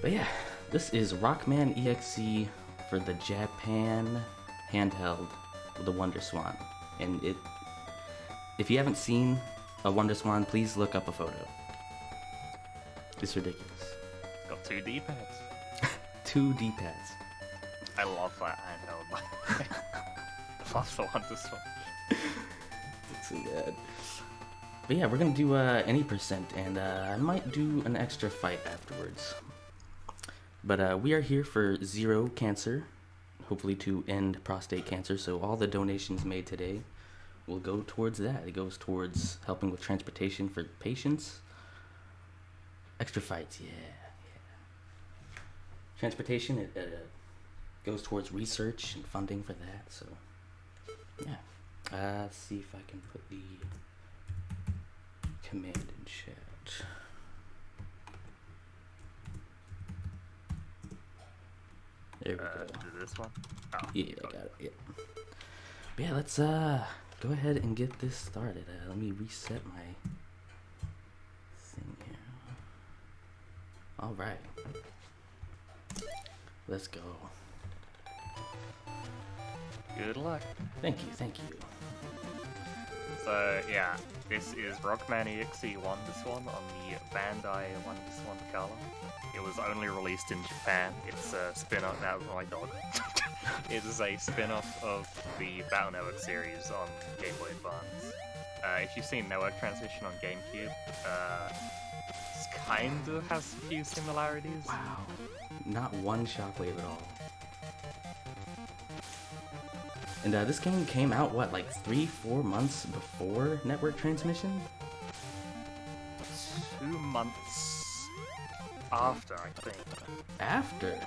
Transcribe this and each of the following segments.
But yeah, this is Rockman EXE for the Japan handheld with the WonderSwan. And if you haven't seen a WonderSwan, please look up a photo. It's ridiculous. It's got 2 D-pads. 2 D-pads. I love that handheld, by the way. I love the WonderSwan. It's so bad. But yeah, we're gonna do any percent, and I might do an extra fight afterwards. But we are here for Zero Cancer, hopefully to end prostate cancer, so all the donations made today will go towards that. It goes towards helping with transportation for patients. Extra fights, yeah. Transportation, it goes towards research and funding for that, so yeah. Let's see if I can put the command in chat. There we go. Do this one? Oh, Yeah, I got it. Yeah. But yeah, let's go ahead and get this started. Let me reset my thing here. All right. Let's go. Good luck. Thank you, thank you. So, yeah, this is Rockman EXE WonderSwan on the Bandai WonderSwan color. It was only released in Japan. It's a spin-off. That was my dog. It is a spin-off of the Battle Network series on Game Boy Advance. If you've seen Network Transmission on GameCube, this kind of has a few similarities. Wow. Not one shockwave at all. And this game came out, what, like 3-4 months before Network Transmission? 2 months after, I think. After?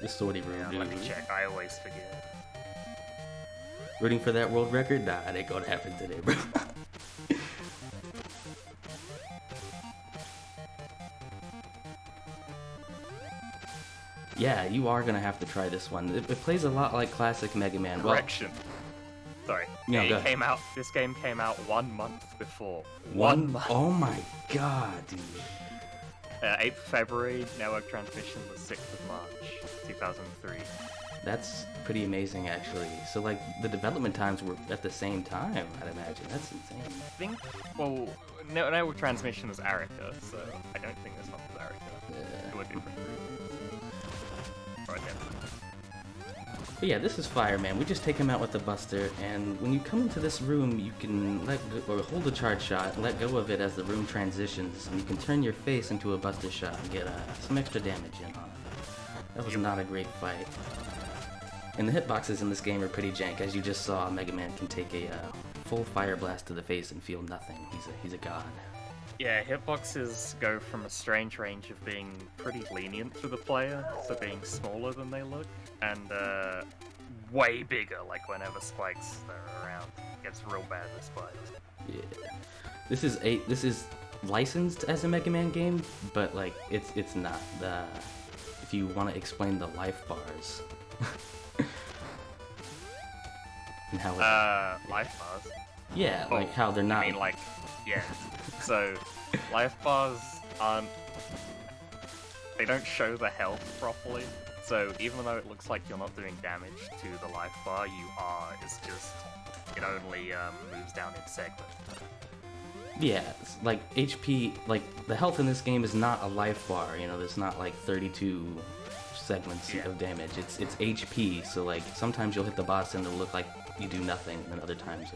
The sortie room, Yeah, dude. let me check. I always forget. Rooting for that world record? Nah, it ain't gonna happen today, bro. Yeah, you are gonna have to try this one. It plays a lot like classic Mega Man. Correction. Sorry. No, go ahead. This game came out 1 month before. One month. Oh my god, dude. 8th February, Network Transmission was 6th of March, 2003. That's pretty amazing, actually. So, like, the development times were at the same time, I'd imagine. That's insane. I think, well, Network Transmission was Arica, so I don't think this one was Arica. Yeah. It would be different. Right there. But yeah, this is Fire Man. We just take him out with the Buster, and when you come into this room, you can hold a charge shot, let go of it as the room transitions, and you can turn your face into a Buster shot and get some extra damage in on it. That was not a great fight. And the hitboxes in this game are pretty jank. As you just saw, Mega Man can take a full fire blast to the face and feel nothing. He's a god. Yeah, hitboxes go from a strange range of being pretty lenient for the player, so being smaller than they look, and way bigger, like whenever spikes are around. It gets real bad with spikes. Yeah. This is licensed as a Mega Man game, but like it's not. If you want to explain the life bars. And how life bars? Yeah, like how they're not. I mean, like, yeah. So, life bars aren't. They don't show the health properly. So, even though it looks like you're not doing damage to the life bar, you are. It's just. It only moves down in segments. Yeah, it's like HP, like the health in this game is not a life bar, you know, there's not like 32 segments of damage, it's HP, so like sometimes you'll hit the boss and it'll look like you do nothing, and then other times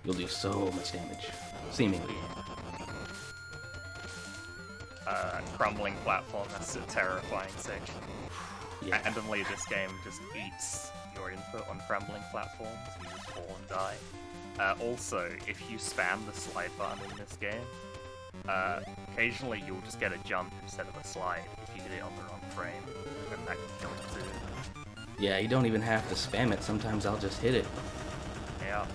you'll do so much damage, seemingly. Crumbling platform, that's a terrifying section. Yeah. Randomly, this game just eats your input on crumbling platforms, you just fall and die. Also, if you spam the slide button in this game, occasionally you'll just get a jump instead of a slide if you hit it on the wrong frame, and that can kill you too. Yeah, you don't even have to spam it, sometimes I'll just hit it. Yeah.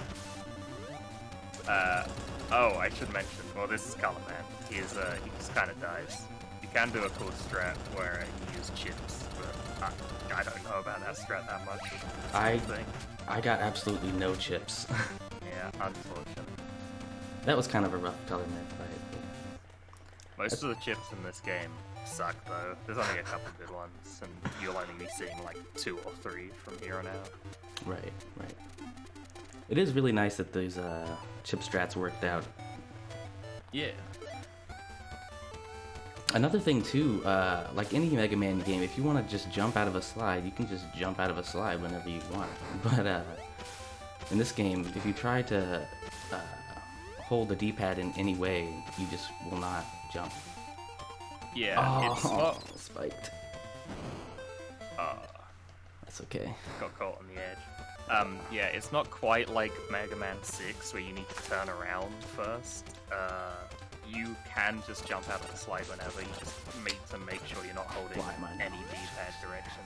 Oh, I should mention, well, this is Color Man. He just kind of dies. You can do a cool strat where you use chips, but I don't know about that strat that much. I got absolutely no chips. Yeah, unfortunate. That was kind of a rough Color Man fight. Most of the chips in this game suck though. There's only a couple good ones, and you'll only be seeing like 2 or 3 from here on out. Right, right. It is really nice that those chip strats worked out. Yeah. Another thing too, like any Mega Man game, if you want to just jump out of a slide, you can just jump out of a slide whenever you want. But in this game, if you try to hold the D-pad in any way, you just will not jump. Yeah, it's not spiked. That's okay. Got caught on the edge. Yeah, it's not quite like Mega Man 6 where you need to turn around first. You can just jump out of the slide whenever. You just need to make sure you're not holding any D-pad direction.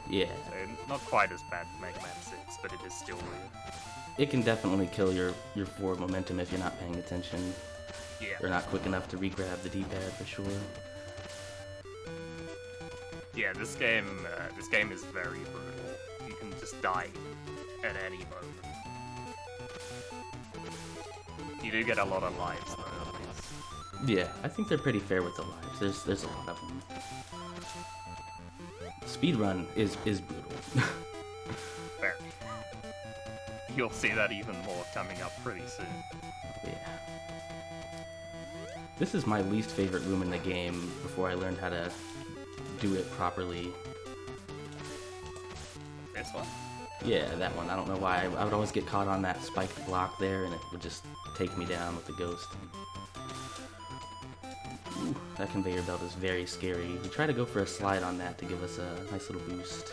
Yeah. So not quite as bad as Mega Man 6, but it is still weird. It can definitely kill your forward momentum if you're not paying attention. Yeah. Or not quick enough to re-grab the D-pad for sure. Yeah, this game is very brutal. You can just die at any moment. You do get a lot of lives though, at least. Yeah, I think they're pretty fair with the lives. There's a lot of them. Speedrun is brutal. Fair. You'll see that even more coming up pretty soon. Yeah. This is my least favorite room in the game before I learned how to do it properly. This one? Yeah, that one. I don't know why. I would always get caught on that spiked block there and it would just take me down with the ghost. Ooh, that conveyor belt is very scary. We try to go for a slide on that to give us a nice little boost.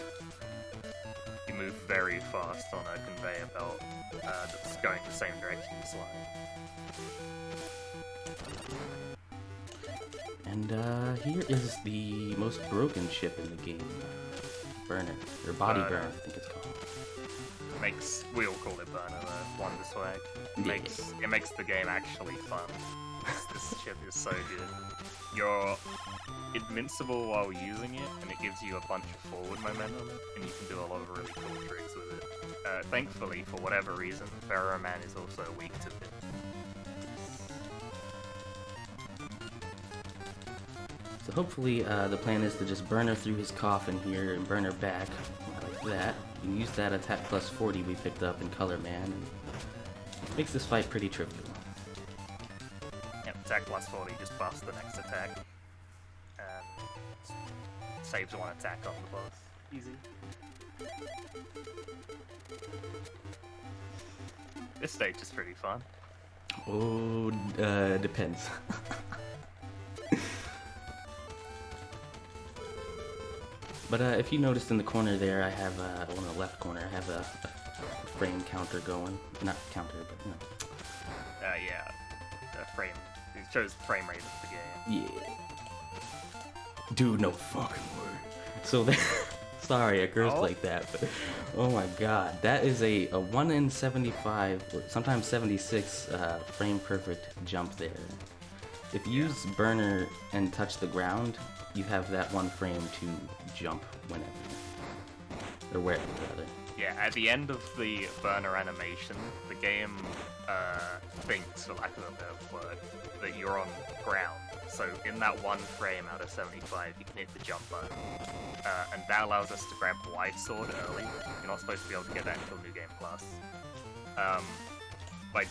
You move very fast on a conveyor belt that's going the same direction you slide. And here is the most broken chip in the game. Burner. Or Body Burn, I think it's called. We all call it Burner though, WonderSwan. It makes the game actually fun. This chip is so good. You're invincible while using it, and it gives you a bunch of forward momentum, and you can do a lot of really cool tricks with it. Thankfully, for whatever reason, Pharaoh Man is also weak to it. So hopefully the plan is to just burn her through his coffin here and burn her back like that. You can use that attack plus 40 we picked up in Color Man, and it makes this fight pretty trivial. Yep, attack plus 40, just bust the next attack. And saves one attack on the boss. Easy. This stage is pretty fun. Oh, depends. But if you noticed in the corner there, I have, on the left corner, I have a frame counter going. Not counter, but, you know. Yeah. The frame. It shows the frame rate of the game. Yeah. Dude, no fucking word. So that... Sorry, I cursed like that, but... Oh my god. That is a 1 in 75, or sometimes 76 frame perfect jump there. If you use burner and touch the ground, you have that one frame to jump whenever. Or wherever, rather. Yeah, at the end of the burner animation, the game thinks, for lack of a better word, that you're on ground. So in that one frame out of 75, you can hit the jump button. And that allows us to grab White Sword early. You're not supposed to be able to get that until New Game Plus. By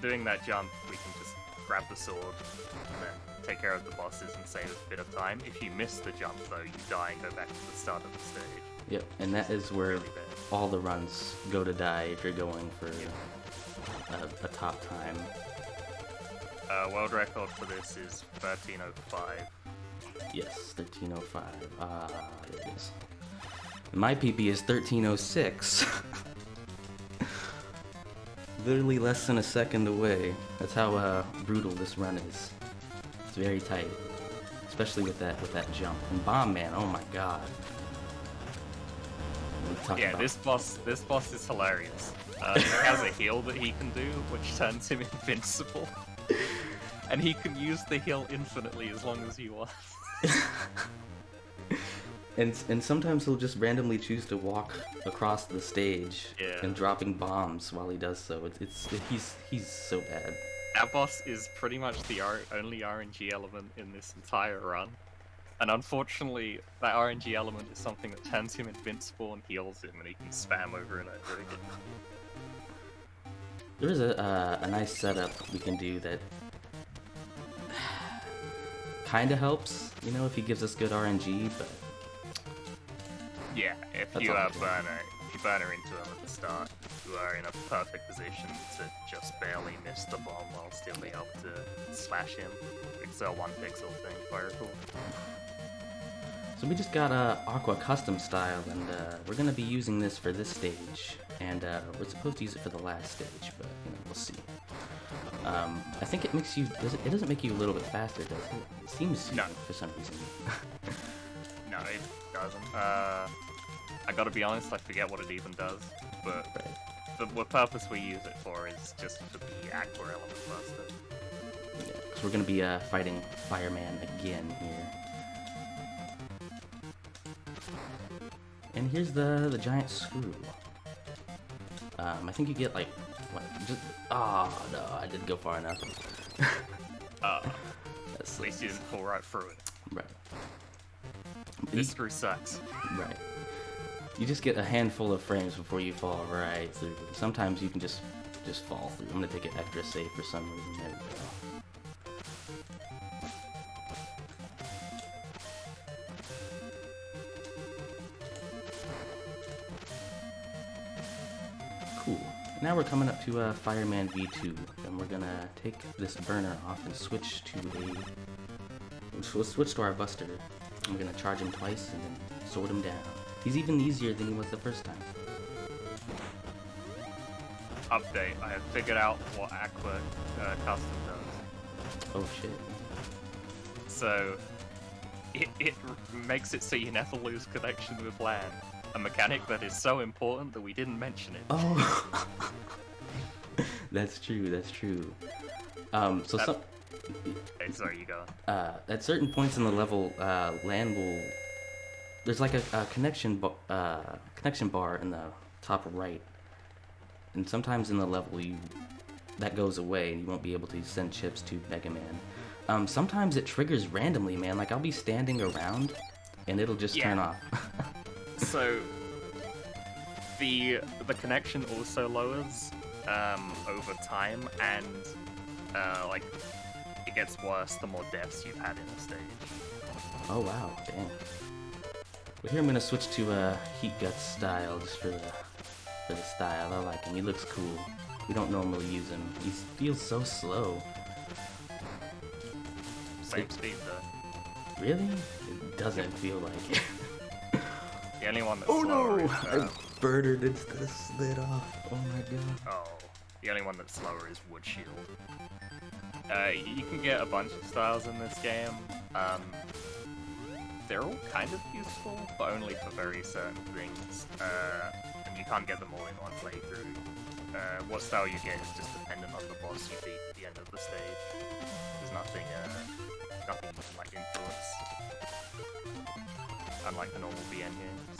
doing that jump, we can just grab the sword and then take care of the bosses and save a bit of time. If you miss the jump though, you die and go back to the start of the stage. Yep, and that is where really all the runs go to die if you're going for a top time. World record for this is 13:05. Yes, 13:05. There it is. My PP is 13:06. Literally less than a second away. That's how brutal this run is. It's very tight, especially with that jump. And Bomb Man, oh my god. Yeah, this boss is hilarious. He has a heal that he can do, which turns him invincible, and he can use the heal infinitely as long as he wants. And sometimes he'll just randomly choose to walk across the stage Yeah. and dropping bombs while he does so. He's so bad. That boss is pretty much the only RNG element in this entire run. And unfortunately, that RNG element is something that turns him invincible and heals him, and he can spam over and over again. There is a nice setup we can do that kind of helps, you know, if he gives us good RNG, but... Yeah, if That's you all burn her into him at the start, you are in a perfect position to just barely miss the bomb while still being able to slash him. It's a 1 pixel thing, if I recall. So we just got Aqua Custom Style, and we're going to be using this for this stage, and we're supposed to use it for the last stage, but, you know, we'll see. I think it makes you, it doesn't make you a little bit faster, does it? It seems to, No. for some reason. No, it doesn't. I gotta be honest, I forget what it even does, but Right. the purpose we use it for is just for the Aqua element buster. Yeah, so we're going to be fighting Fireman again here. And here's the giant screw. I think you get like, what, just, oh no, I didn't go far enough. At least you didn't fall right through it. Right. This screw sucks. Right. You just get a handful of frames before you fall right through. Sometimes you can just fall through. I'm gonna take it extra safe for some reason. There we go. Cool. Now we're coming up to Fireman V2, and we're gonna take this burner off and switch to we'll switch to our Buster. I'm gonna charge him twice and then sort him down. He's even easier than he was the first time. Update, I have figured out what Aqua Custom does. Oh shit. So, it makes it so you never lose connection with land. A mechanic that is so important that we didn't mention it. Oh! That's true, that's true. Hey, sorry, you go. At certain points in the level, land will... There's like a connection bar in the top right. And sometimes in the level, that goes away, and you won't be able to send chips to Mega Man. Sometimes it triggers randomly, man. Like, I'll be standing around, and it'll just turn off. So, the connection also lowers over time, and like it gets worse the more deaths you've had in a stage. Oh wow, dang. Well, here I'm gonna switch to Heat Guts style just for the style. I like him. He looks cool. We don't normally use him. He feels so slow. Same speed though. Really? It doesn't feel like it. The only one that's Oh slower no! is I birdered instead of slid off. Oh my god. the only one that's slower is Wood Shield. You can get a bunch of styles in this game. They're all kind of useful, but only for very certain things. And you can't get them all in one playthrough. What style you get is just dependent on the boss you beat at the end of the stage. There's nothing you can like influence. Unlike the normal BN games.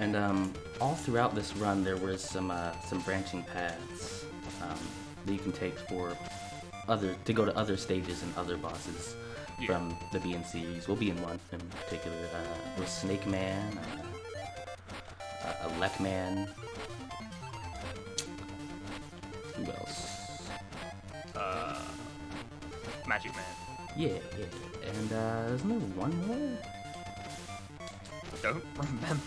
And all throughout this run, there was some branching paths that you can take to go to other stages and other bosses from the BN series. We'll be in one in particular. With Snake Man, a Lek Man. Who else? Magic Man. Yeah. And isn't there one more? Don't remember.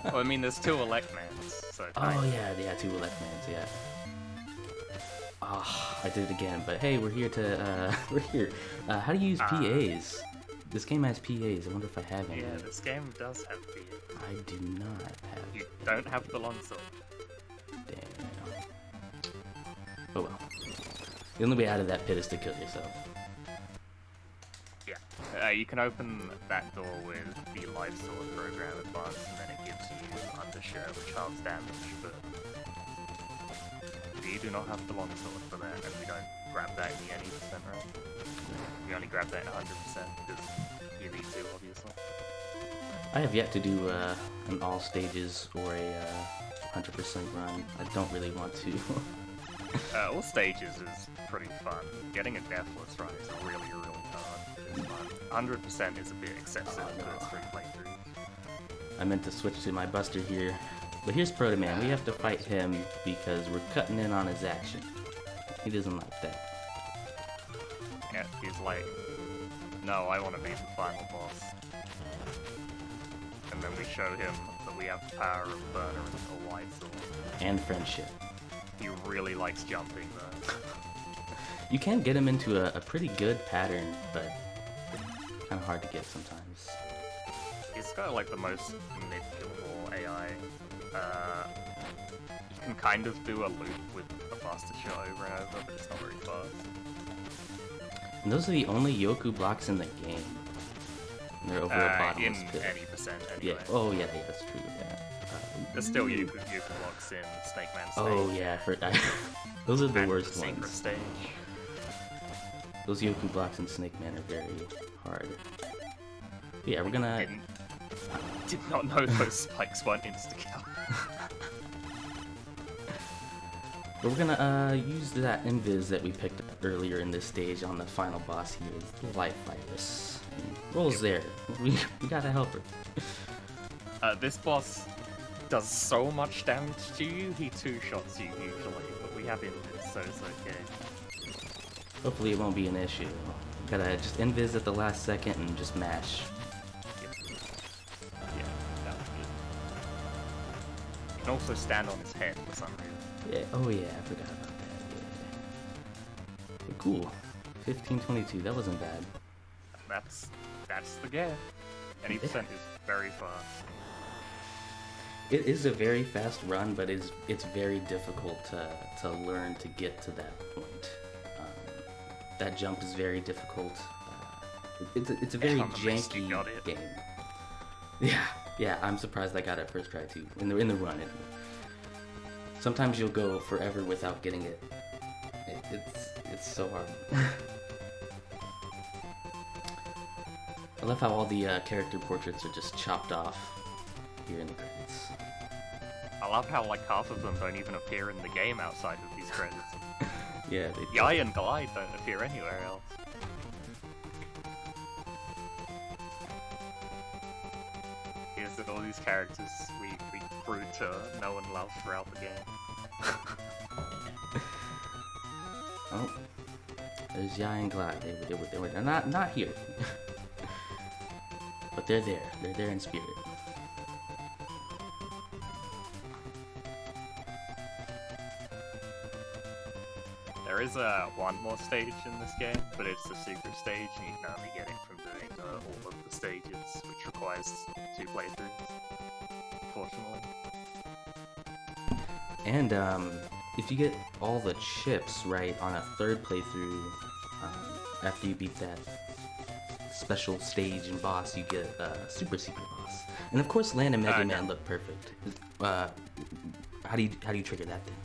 Well, I mean, there's 2 Electmans, so... Oh, yeah, 2 Electmans, yeah. Ah, I did it again, but hey, we're here to, we're here. How do you use PAs? This game has PAs, I wonder if I have any. Yeah, this game does have PAs. I do not have... You don't have the longsword. Damn. Oh well. The only way out of that pit is to kill yourself. Yeah. You can open that door with the Life Sword program advanced, and then it gives you Undershirt, which halves damage, but you do not have the longsword for that, and we don't grab that in the any percent run. We only grab that in 100% because you need to, obviously. I have yet to do an all stages or a 100% run. I don't really want to. All stages is pretty fun. Getting a deathless run is really, really hard. 100% is a bit excessive for those 3 playthroughs. I meant to switch to my Buster here. But here's Proto Man. We have to fight him because we're cutting in on his action. He doesn't like that. Yeah, he's like, no, I want to be the final boss. And then we show him that we have the power of Burner and a White Sword. And friendship. He really likes jumping though. You can get him into a pretty good pattern, but kind of hard to get sometimes. He's got like the most mid-killable AI. You can kind of do a loop with a faster shot over and over, but it's not very fast. And those are the only Yoku blocks in the game. And they're over a bottomless in pit. any percent anyway. Yeah. Oh yeah, that's true. Yeah. There's still Yuku blocks in Snake Man stage. Oh yeah, those are the and worst the secret ones. stage. Those Yoku blocks in Snake Man are very hard. Yeah, we're gonna. Did not know those spikes weren't insta-kill. But we're gonna use that invis that we picked up earlier in this stage on the final boss here, the Life Virus. And Roll's there. We gotta help her. This boss does so much damage to you, he two-shots you usually, but we have invis, so it's okay. Hopefully it won't be an issue. Gotta just invis at the last second and just mash. Yeah, that was good. You can also stand on his head for some reason. Yeah. Oh yeah, I forgot about that. Yeah. But cool. 1522. That wasn't bad. That's the game. Any percent is very fast. It is a very fast run, but it's very difficult to learn to get to that point. That jump is very difficult. It's a very janky game. Yeah. I'm surprised I got it first try too. In the run, anyway. Sometimes you'll go forever without getting it. It's so hard. I love how all the character portraits are just chopped off here in the credits. I love how like half of them don't even appear in the game outside of these credits. Yeah, Yai and Glide don't appear anywhere else. Here's all these characters we grew to know and love throughout the game. Oh, there's Yai and Glide. They were not here, but they're there. They're there in spirit. There is one more stage in this game, but it's a secret stage, and you can only get it from doing all of the stages, which requires 2 playthroughs, unfortunately. And if you get all the chips right on a 3rd playthrough, after you beat that special stage and boss, you get a super secret boss. And of course, Land and Mega Man look perfect. How do you trigger that then?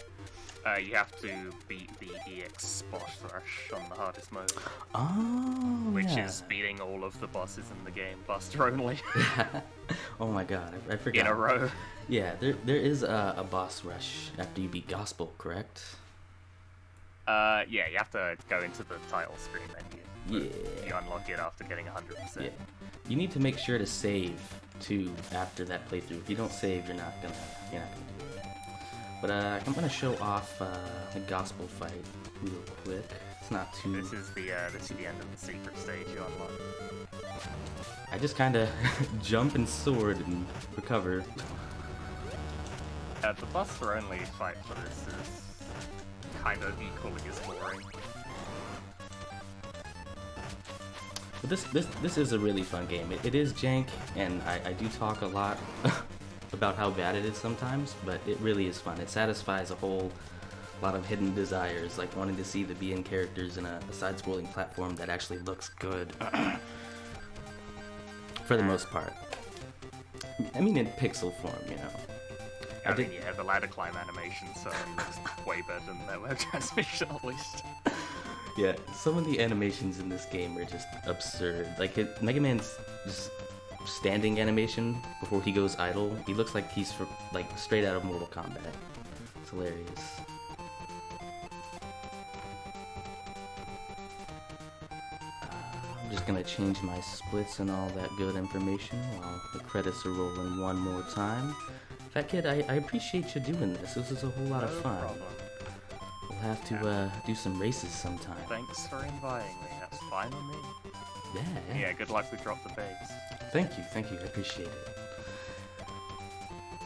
You have to beat the EX spot rush on the hardest mode. Oh, which yeah. is beating all of the bosses in the game, Buster only. Oh my god, I forgot. In a row. Yeah, there is a boss rush after you beat Gospel, correct? Yeah, you have to go into the title screen menu. Yeah. You unlock it after getting 100%. Yeah. You need to make sure to save too after that playthrough. If you don't save, you're not gonna do it. But I'm gonna show off the Gospel fight real quick. It's not too. This is the end of the secret stage you unlock. I just kind of jump and sword and recover. The Buster only fight for this is kind of equally as boring. But this is a really fun game. It is jank, and I do talk a lot about how bad it is sometimes, but it really is fun. It satisfies a whole lot of hidden desires, like wanting to see the BN characters in a side-scrolling platform that actually looks good. For the most part. I mean, in pixel form, you know. I mean, yeah, the ladder climb animation, so it's way better than their web transmission, at least. Yeah, some of the animations in this game are just absurd. Like, Mega Man's just standing animation before he goes idle, he looks like he's like straight out of Mortal Kombat. It's hilarious. I'm just gonna change my splits and all that good information while the credits are rolling one more time. Fat Kid, I appreciate you doing this. This is a whole lot of fun. Problem. We'll have to do some races sometime. Thanks for inviting me. That's fine with me. Yeah. Yeah, good luck with Drop the Bass. Thank you, I appreciate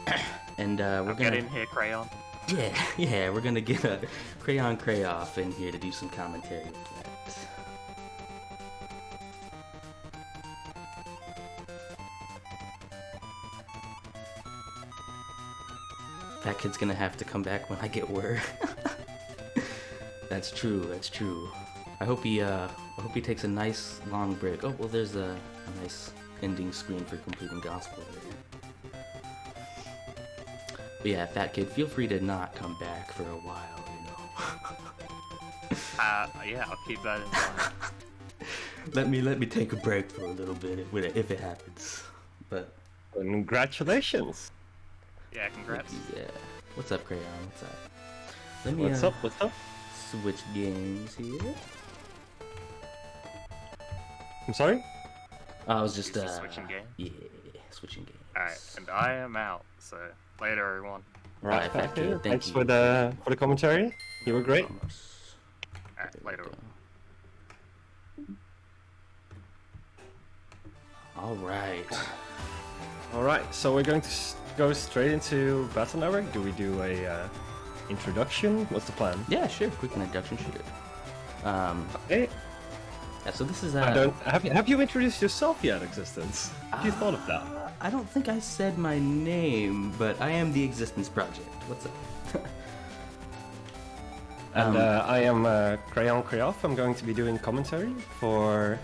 it. And we're gonna get in here, Crayon. Yeah, we're gonna get a CrayonCrayoff in here to do some commentary with that. That kid's gonna have to come back when I get word. That's true. I hope he takes a nice long break. Oh well, there's a nice ending screen for completing gospel there. But yeah, Fat Kid, feel free to not come back for a while, you know. Yeah, I'll keep that in mind. let me take a break for a little bit if it happens. But congratulations. Yeah, congrats. Yeah. What's up, Crayon? What's up? Let me What's up? switch games here. I'm sorry? I was just switching game? Yeah, switching games. Alright, and I am out, so later everyone. Right, Fat Kid, thanks you. for the commentary. You were great. Alright, later. Alright, so we're going to go straight into Battle Network. Do we do a introduction? What's the plan? Yeah, sure. Quick introduction, shoot it. Okay. Yeah, so this is have you introduced yourself yet, Existence? Have you thought of that? I don't think I said my name, but I am the Existence Project. What's up? And I am CrayonCrayoff. I'm going to be doing commentary for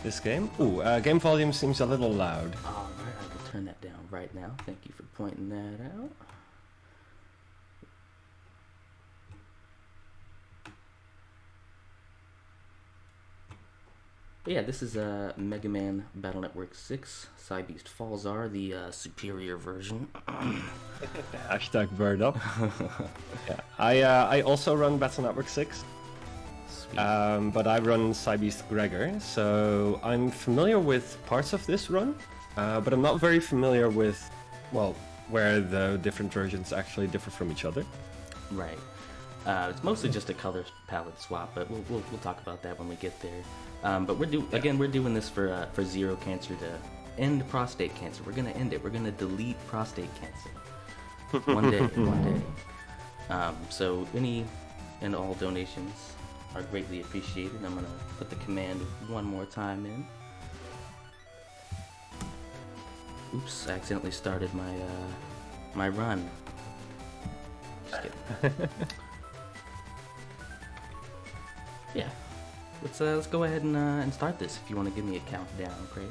this game. Ooh, game volume seems a little loud. Alright, I will turn that down right now. Thank you for pointing that out. But yeah, this is Mega Man Battle Network 6, Cybeast Falzar, the superior version. Hashtag bird up. Yeah, I also run Battle Network 6. But I run Cybeast Gregor, so I'm familiar with parts of this run, but I'm not very familiar with, well, where the different versions actually differ from each other. Right. It's mostly just a color palette swap, but we'll talk about that when we get there. But we're doing this for Zero Cancer to end prostate cancer. We're gonna end it. We're gonna delete prostate cancer one day. So any and all donations are greatly appreciated. I'm gonna put the command one more time in. Oops, I accidentally started my run. Just kidding. Yeah, let's go ahead and start this. If you want to give me a countdown, Craig.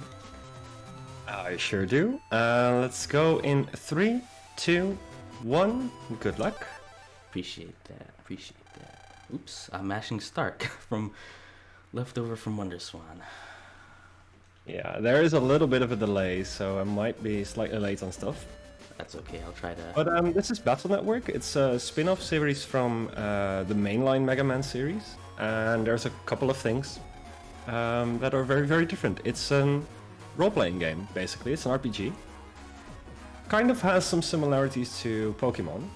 I sure do. Let's go in 3, 2, 1. Good luck. Appreciate that. Oops, I'm mashing start from leftover from WonderSwan. Yeah, there is a little bit of a delay, so I might be slightly late on stuff. That's okay, I'll try to... But this is Battle Network. It's a spin-off series from the mainline Mega Man series. And there's a couple of things that are very, very different. It's a role-playing game, basically. It's an RPG. Kind of has some similarities to Pokemon.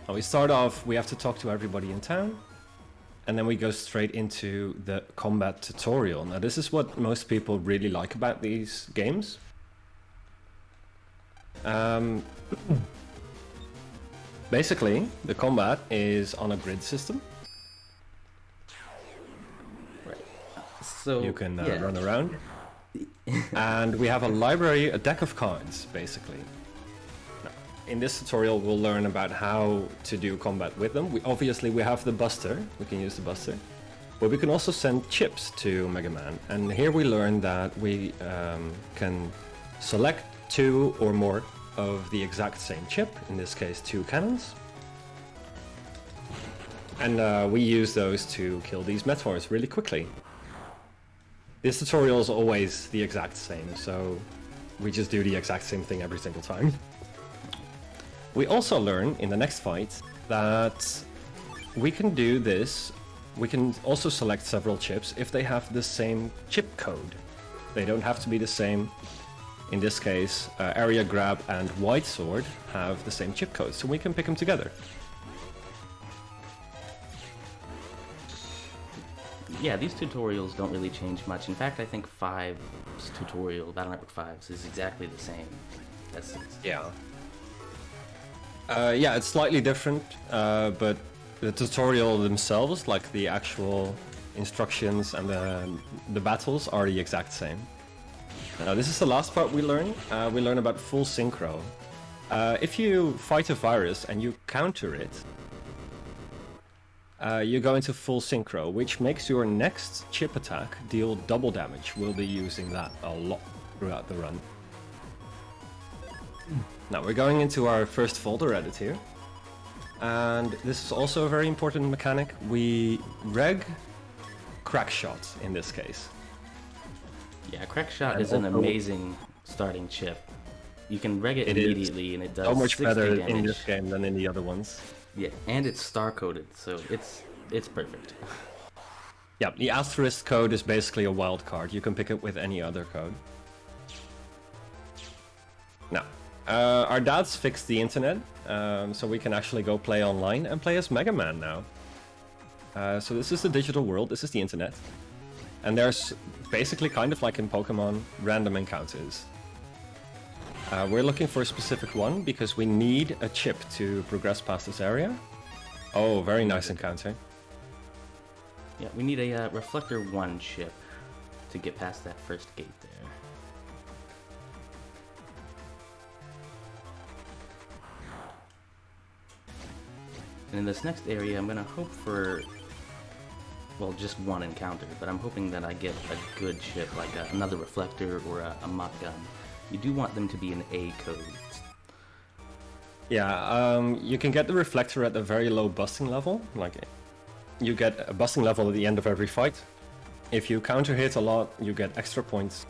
Now we start off, we have to talk to everybody in town. And then we go straight into the combat tutorial. Now this is what most people really like about these games. Basically, the combat is on a grid system. Right. So you can run around. And we have a library, a deck of cards, basically. Now, in this tutorial, we'll learn about how to do combat with them. Obviously, we have the Buster. We can use the Buster. But we can also send chips to Mega Man. And here we learn that we can select 2 or more of the exact same chip, in this case 2 cannons. And we use those to kill these meteors really quickly. This tutorial is always the exact same, so we just do the exact same thing every single time. We also learn in the next fight that we can do this we can also select several chips if they have the same chip code. They don't have to be the same. In this case, Area Grab and White Sword have the same chip code, so we can pick them together. Yeah, these tutorials don't really change much. In fact, I think 5's tutorial, Battle Network 5's, is exactly the same as 6. Yeah. Yeah, it's slightly different, but the tutorial themselves, like the actual instructions and the battles, are the exact same. Now, this is the last part we learn. We learn about full synchro. If you fight a virus and you counter it, you go into full synchro, which makes your next chip attack deal double damage. We'll be using that a lot throughout the run. Now we're going into our first folder edit here. And this is also a very important mechanic. We reg crack shot in this case. Yeah, Crack Shot And is an also- amazing starting chip. You can reg it It is immediately and it does So much 60 better damage. in this game than in the other ones. Yeah, and it's star-coded, so it's perfect. Yeah, the asterisk code is basically a wild card. You can pick it with any other code. Now, our dads fixed the internet, so we can actually go play online and play as Mega Man now. So this is the digital world, this is the internet. And there's basically kind of like in Pokemon, random encounters. We're looking for a specific one because we need a chip to progress past this area. Oh, very nice encounter. Yeah, we need a Reflector 1 chip to get past that first gate there. And in this next area, I'm gonna hope for, well, just one encounter, but I'm hoping that I get a good chip, like another Reflector or a Mach Gun. You do want them to be an A code. Yeah, you can get the reflector at a very low busting level. Like, you get a busting level at the end of every fight. If you counter hit a lot, you get extra points.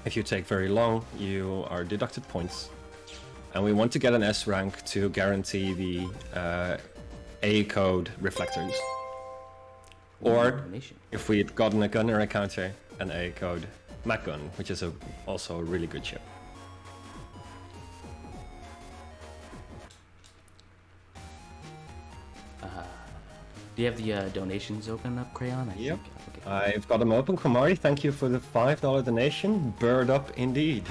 If you take very long, you are deducted points. And we want to get an S rank to guarantee the A code reflectors. Or, Donation. if we had gotten a gunner encounter, an A code Mach Gun, which is also a really good chip. Do you have the donations open up, Crayon? Yep. Okay. I've got them open. Komari, thank you for the $5 donation. Bird up indeed.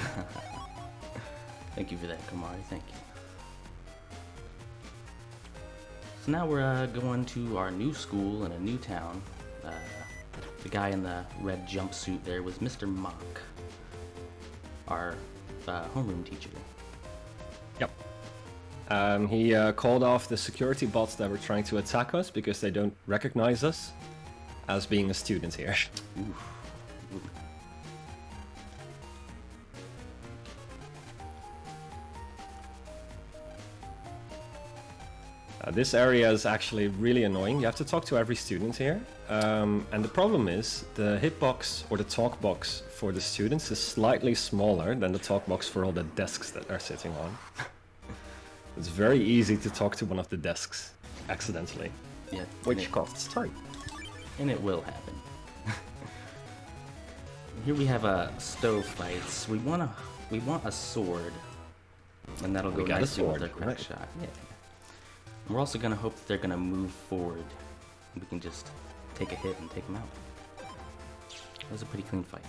Thank you for that, Kamari. Thank you. So now we're going to our new school in a new town. The guy in the red jumpsuit there was Mr. Mock, our homeroom teacher. Yep. He called off the security bots that were trying to attack us because they don't recognize us as being a student here. Oof. Oof. This area is actually really annoying. You have to talk to every student here. And the problem is the hitbox or the talk box for the students is slightly smaller than the talk box for all the desks that they're sitting on. It's very easy to talk to one of the desks accidentally, Yeah. which costs time. And it will happen. Here we have a stove fights. We want a sword, and that'll go We got a nicely with sword, their crack right. shot. Yeah. And we're also gonna hope that they're gonna move forward. We can just take a hit and take them out. That was a pretty clean fight.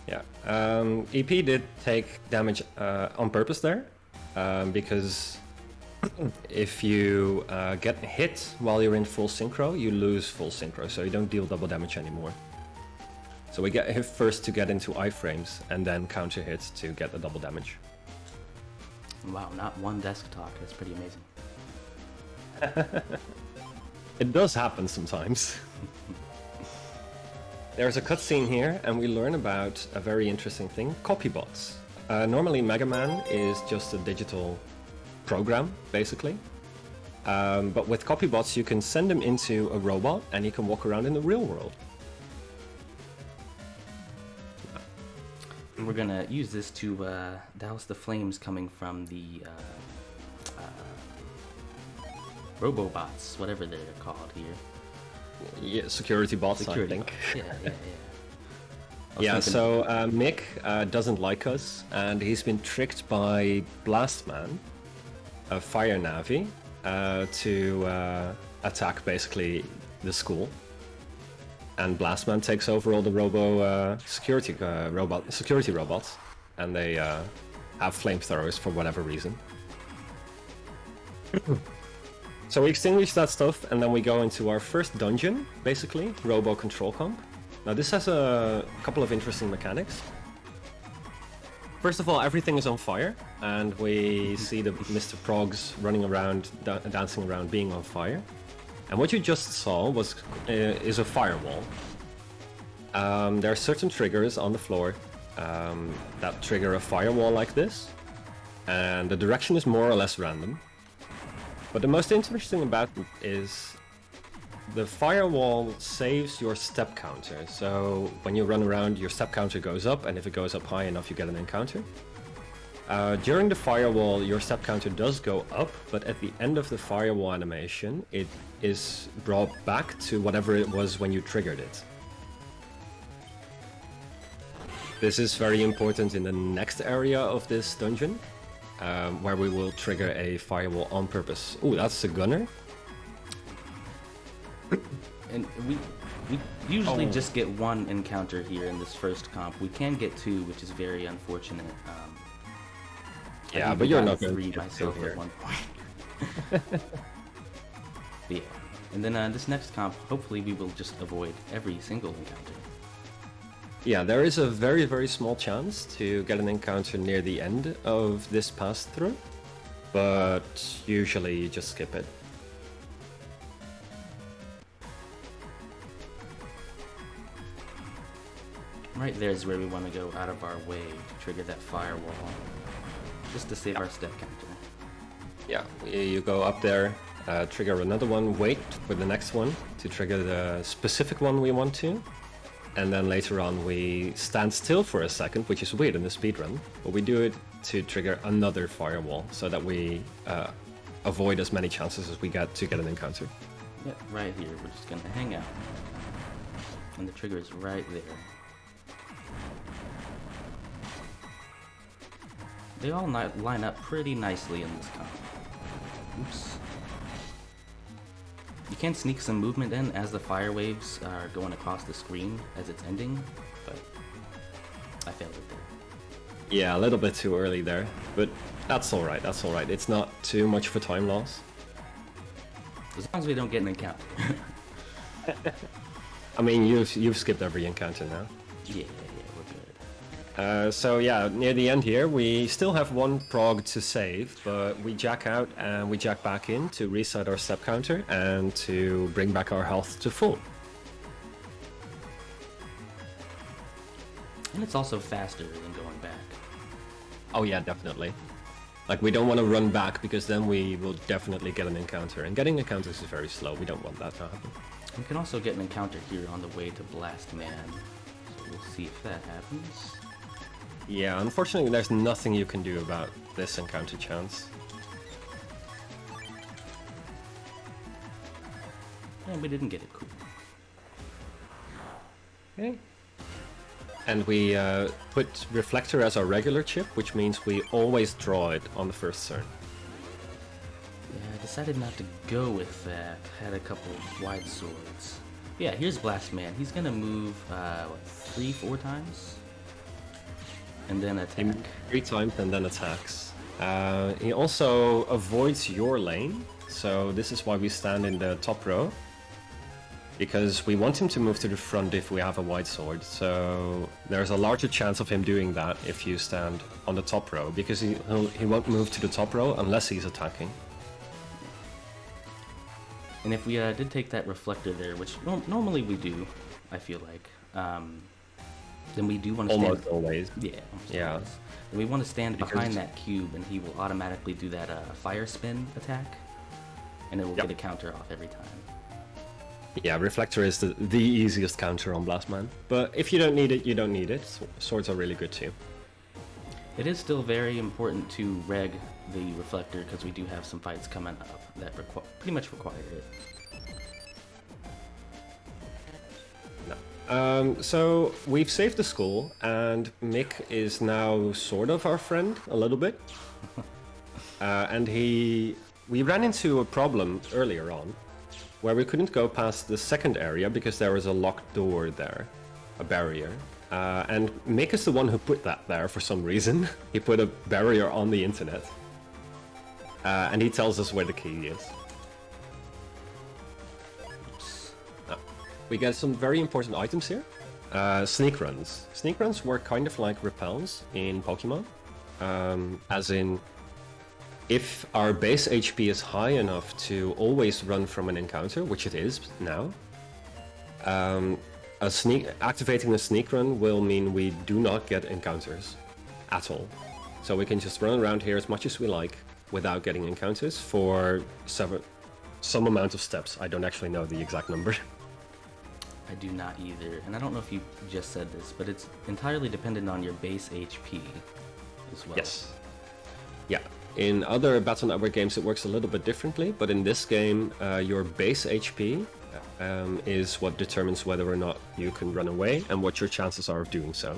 Yeah, EP did take damage on purpose there, because if you get hit while you're in full synchro, you lose full synchro, so you don't deal double damage anymore. So we get hit first to get into iframes, and then counter hits to get the double damage. Wow, not one desk talk. That's pretty amazing. It does happen sometimes. There's a cutscene here, and we learn about a very interesting thing, copybots. Normally Mega Man is just a digital program, basically. But with copybots, you can send him into a robot, and he can walk around in the real world. And we're gonna use this to douse the flames coming from the Robobots, whatever they're called here. Yeah, security bots, Security I think. bots. Yeah, yeah, yeah. Yeah, so Mick doesn't like us, and he's been tricked by Blastman, a fire Navi, to attack basically the school. And Blastman takes over all the security robots, and they have flamethrowers for whatever reason. So we extinguish that stuff, and then we go into our first dungeon, basically, Robo Control Comp. Now this has a couple of interesting mechanics. First of all, everything is on fire, and we see the Mr. Progs running around, dancing around, being on fire. And what you just saw is a firewall. There are certain triggers on the floor that trigger a firewall like this, and the direction is more or less random. But the most interesting about it is the firewall saves your step counter. So when you run around, your step counter goes up, and if it goes up high enough, you get an encounter. During the firewall, your step counter does go up, but at the end of the firewall animation, it is brought back to whatever it was when you triggered it. This is very important in the next area of this dungeon, where we will trigger a firewall on purpose. Ooh, that's a gunner. And we usually just get one encounter here in this first comp. We can get two, which is very unfortunate. Yeah, but you're not going three to myself here. at one point. Yeah, and then this next comp, hopefully we will just avoid every single encounter. Yeah, there is a very, very small chance to get an encounter near the end of this pass-through, but usually you just skip it. Right there is where we want to go out of our way to trigger that firewall, just to save our step counter. Yeah, you go up there, trigger another one, wait for the next one to trigger the specific one we want to, and then later on we stand still for a second, which is weird in the speedrun, but we do it to trigger another firewall so that we avoid as many chances as we get to get an encounter. Yeah, right here. We're just gonna hang out, and the trigger is right there. They all line up pretty nicely in this comp. Oops. You can sneak some movement in as the fire waves are going across the screen as it's ending, but I failed it there. Yeah, a little bit too early there, but that's alright, that's alright. It's not too much of a time loss. As long as we don't get an encounter. I mean, you've skipped every encounter now. Yeah, we're good. So yeah, near the end here, we still have one prog to save, but we jack out and we jack back in to reset our step counter and to bring back our health to full. And it's also faster than going back. Oh yeah, definitely. Like, we don't want to run back because then we will definitely get an encounter, and getting encounters is very slow. We don't want that to happen. We can also get an encounter here on the way to Blast Man, so we'll see if that happens. Yeah, unfortunately there's nothing you can do about this encounter chance. And we didn't get it, cool. Okay. And we put Reflector as our regular chip, which means we always draw it on the first turn. Yeah, I decided not to go with that. Had a couple wide swords. Yeah, here's Blast Man. He's gonna move, what, 3-4 times? And then attack. 3 times and then attacks. He also avoids your lane, so this is why we stand in the top row. Because we want him to move to the front if we have a wide sword, so there's a larger chance of him doing that if you stand on the top row, because he won't move to the top row unless he's attacking. And if we did take that reflector there, which normally we do, I feel like, then we do want to stand... Almost always. Yeah, almost Yeah. always. And we want to stand behind Because- that cube, and he will automatically do that fire spin attack, and it will Yep. get a counter off every time. Yeah, Reflector is the easiest counter on Blastman, but if you don't need it, you don't need it. Swords are really good too. It is still very important to reg the reflector, because we do have some fights coming up that pretty much require it. So we've saved the school, and Mick is now sort of our friend, a little bit. And we ran into a problem earlier on, where we couldn't go past the second area because there was a locked door there, a barrier. And Mick is the one who put that there for some reason. He put a barrier on the internet. And he tells us where the key is. We get some very important items here. Sneak runs. Sneak runs work kind of like repels in Pokemon. As in, if our base HP is high enough to always run from an encounter, which it is now, activating a sneak run will mean we do not get encounters at all. So we can just run around here as much as we like without getting encounters for some amount of steps. I don't actually know the exact number. I do not either, and I don't know if you just said this, but it's entirely dependent on your base HP as well. Yes. Yeah. In other Battle Network games it works a little bit differently, but in this game your base HP is what determines whether or not you can run away and what your chances are of doing so.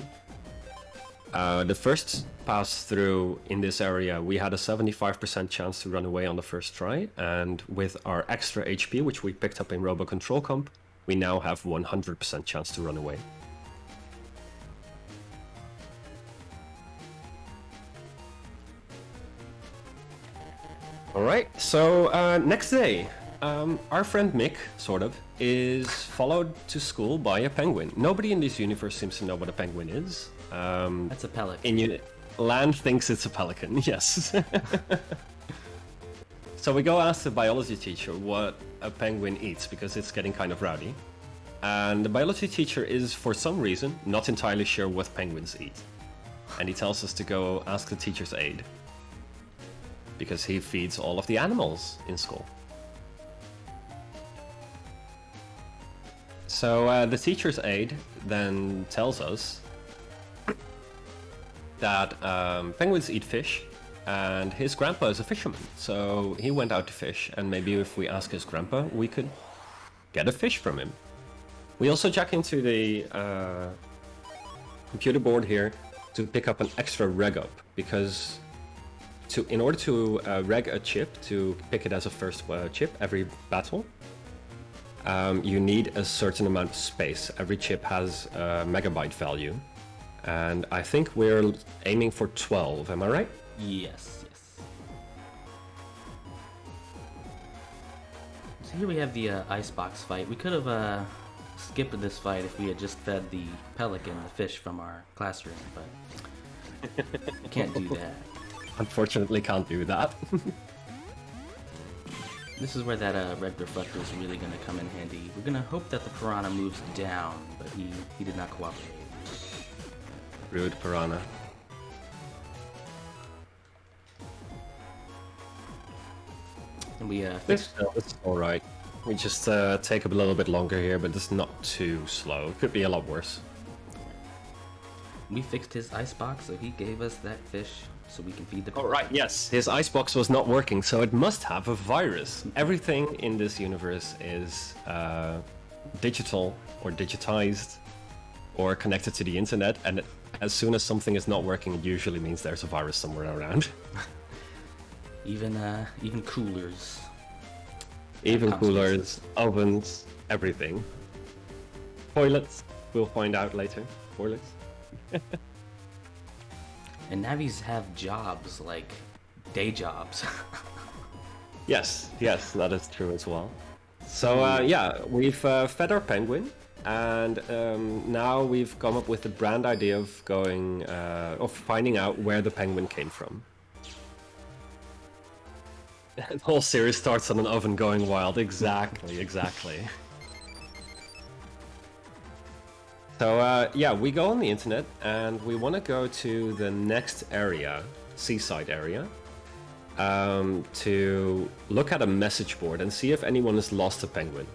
The first pass through in this area we had a 75% chance to run away on the first try, and with our extra HP, which we picked up in Robo Control Comp, we now have 100% chance to run away. Alright, so next day, our friend Mick, sort of, is followed to school by a penguin. Nobody in this universe seems to know what a penguin is. That's a pelican. Land thinks it's a pelican, yes. So we go ask the biology teacher what a penguin eats, because it's getting kind of rowdy. And the biology teacher is, for some reason, not entirely sure what penguins eat. And he tells us to go ask the teacher's aide, because he feeds all of the animals in school. So the teacher's aide then tells us that penguins eat fish, and his grandpa is a fisherman, so he went out to fish, and maybe if we ask his grandpa, we could get a fish from him. We also jack into the computer board here to pick up an extra reg up, because in order to reg a chip, to pick it as a first chip every battle, you need a certain amount of space. Every chip has a megabyte value, and I think we're aiming for 12, am I right? Yes, yes. So here we have the icebox fight. We could have skipped this fight if we had just fed the pelican the fish from our classroom, but we can't do that. Unfortunately, can't do that. This is where that red reflector is really going to come in handy. We're going to hope that the piranha moves down, but he did not cooperate. Rude piranha. And we It's alright. We just take a little bit longer here, but it's not too slow. It could be a lot worse. We fixed his icebox, so he gave us that fish so we can feed the Oh, right, yes. His icebox was not working, so it must have a virus. Everything in this universe is digital or digitized or connected to the internet, and as soon as something is not working, it usually means there's a virus somewhere around. Even coolers. Even coolers, ovens, everything. Toilets, we'll find out later. Toilets. And Navis have jobs, like day jobs. Yes, that is true as well. So yeah, we've fed our penguin, and now we've come up with the brand idea of finding out where the penguin came from. The whole series starts on an oven going wild. Exactly. So yeah, we go on the internet and we want to go to the next area, seaside area, to look at a message board and see if anyone has lost a penguin.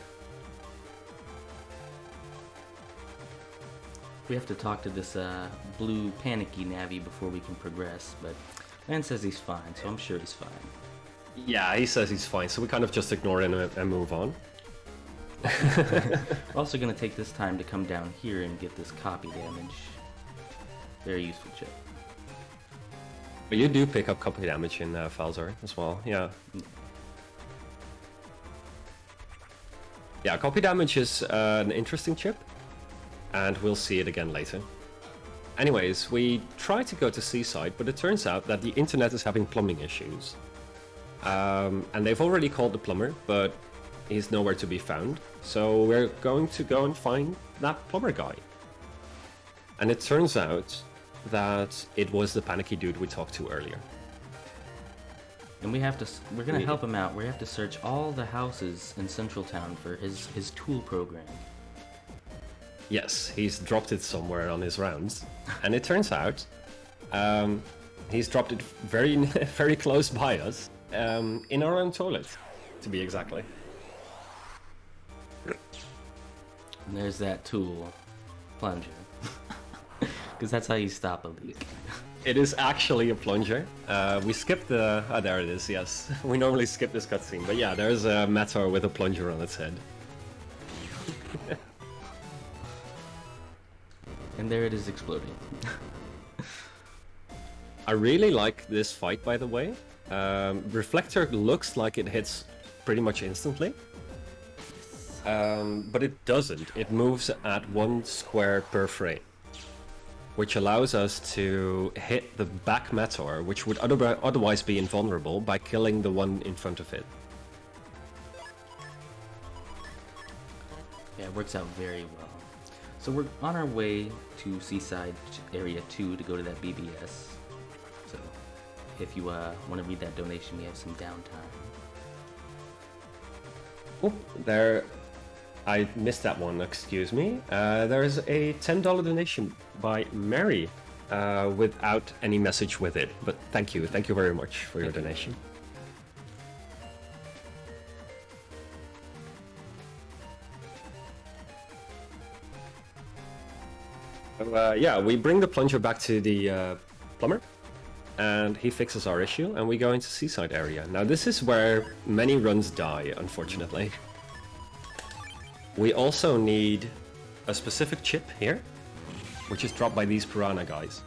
We have to talk to this blue panicky Navi before we can progress, but Man says he's fine, so I'm sure he's fine. Yeah, he says he's fine, so we kind of just ignore him and move on. We're also going to take this time to come down here and get this copy damage. Very useful chip. But you do pick up copy damage in Falzar as well, yeah. Yeah, copy damage is an interesting chip, and we'll see it again later. Anyways, we tried to go to Seaside, but it turns out that the internet is having plumbing issues. And they've already called the plumber, but he's nowhere to be found. So we're going to go and find that plumber guy. And it turns out that it was the panicky dude we talked to earlier. And we're gonna help him out. We have to search all the houses in Central Town for his tool program. Yes, he's dropped it somewhere on his rounds. And it turns out he's dropped it very, very close by us, in our own toilet, to be exactly. And there's that tool, plunger. Because that's how you stop a leak. It is actually a plunger. We skipped the... Oh, there it is, yes. We normally skip this cutscene, but yeah, there's a Meteor with a plunger on its head. And there it is exploding. I really like this fight, by the way. Reflector looks like it hits pretty much instantly. But it doesn't. It moves at 1 square per frame, which allows us to hit the back Meteor, which would otherwise be invulnerable, by killing the one in front of it. Yeah, it works out very well. So we're on our way to Seaside Area 2 to go to that BBS. So if you want to read that donation, we have some downtime. Oh, there... I missed that one, excuse me. There's a $10 donation by Mary without any message with it. But thank you very much for your donation. So, yeah, we bring the plunger back to the plumber, and he fixes our issue, and we go into Seaside area. Now this is where many runs die, unfortunately. We also need a specific chip here, which is dropped by these piranha guys.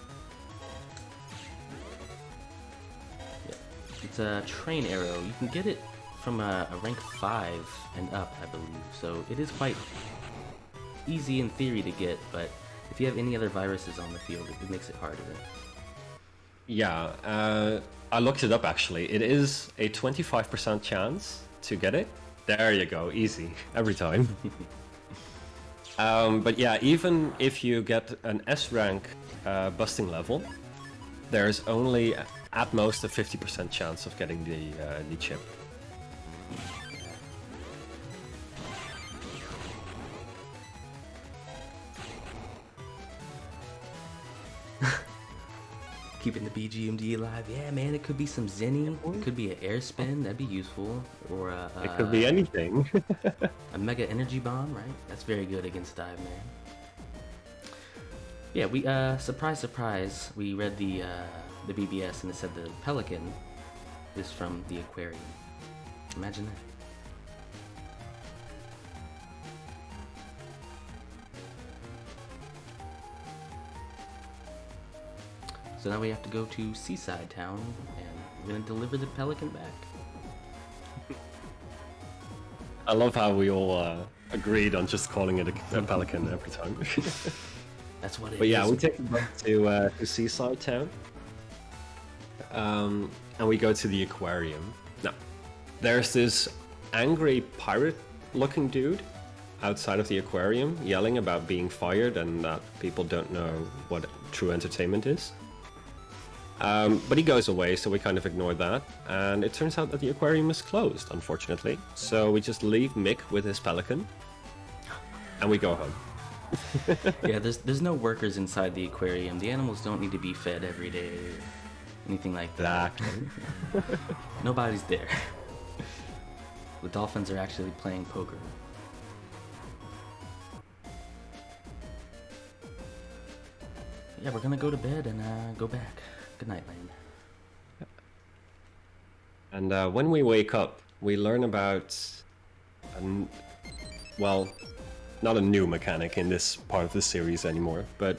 Yeah. It's a train arrow. You can get it from a rank 5 and up, I believe. So it is quite easy in theory to get, but if you have any other viruses on the field, it makes it harder. Yeah, I looked it up actually. It is a 25% chance to get it. There you go, easy, every time. But yeah, even if you get an S rank busting level, there's only at most a 50% chance of getting the chip. Keeping the BGMD alive. Yeah, man, it could be some Zenny. It could be an air spin. That'd be useful. Or it could be anything. a mega energy bomb, right? That's very good against Dive Man. Yeah, we surprise, surprise. We read the BBS and it said the pelican is from the aquarium. Imagine that. So now we have to go to Seaside Town, and we're gonna deliver the pelican back. I love how we all agreed on just calling it a pelican every time. That's what it is. But yeah, we take the boat to Seaside Town, and we go to the aquarium. Now, there's this angry pirate-looking dude outside of the aquarium, yelling about being fired and that people don't know what true entertainment is. But he goes away, so we kind of ignore that. And it turns out that the aquarium is closed, unfortunately. So we just leave Mick with his pelican, and we go home. Yeah, there's no workers inside the aquarium. The animals don't need to be fed every day or anything like that. Exactly. Nobody's there. The dolphins are actually playing poker. Yeah, we're gonna go to bed and go back. Good night, Lane. And when we wake up, we learn about well, not a new mechanic in this part of the series anymore, but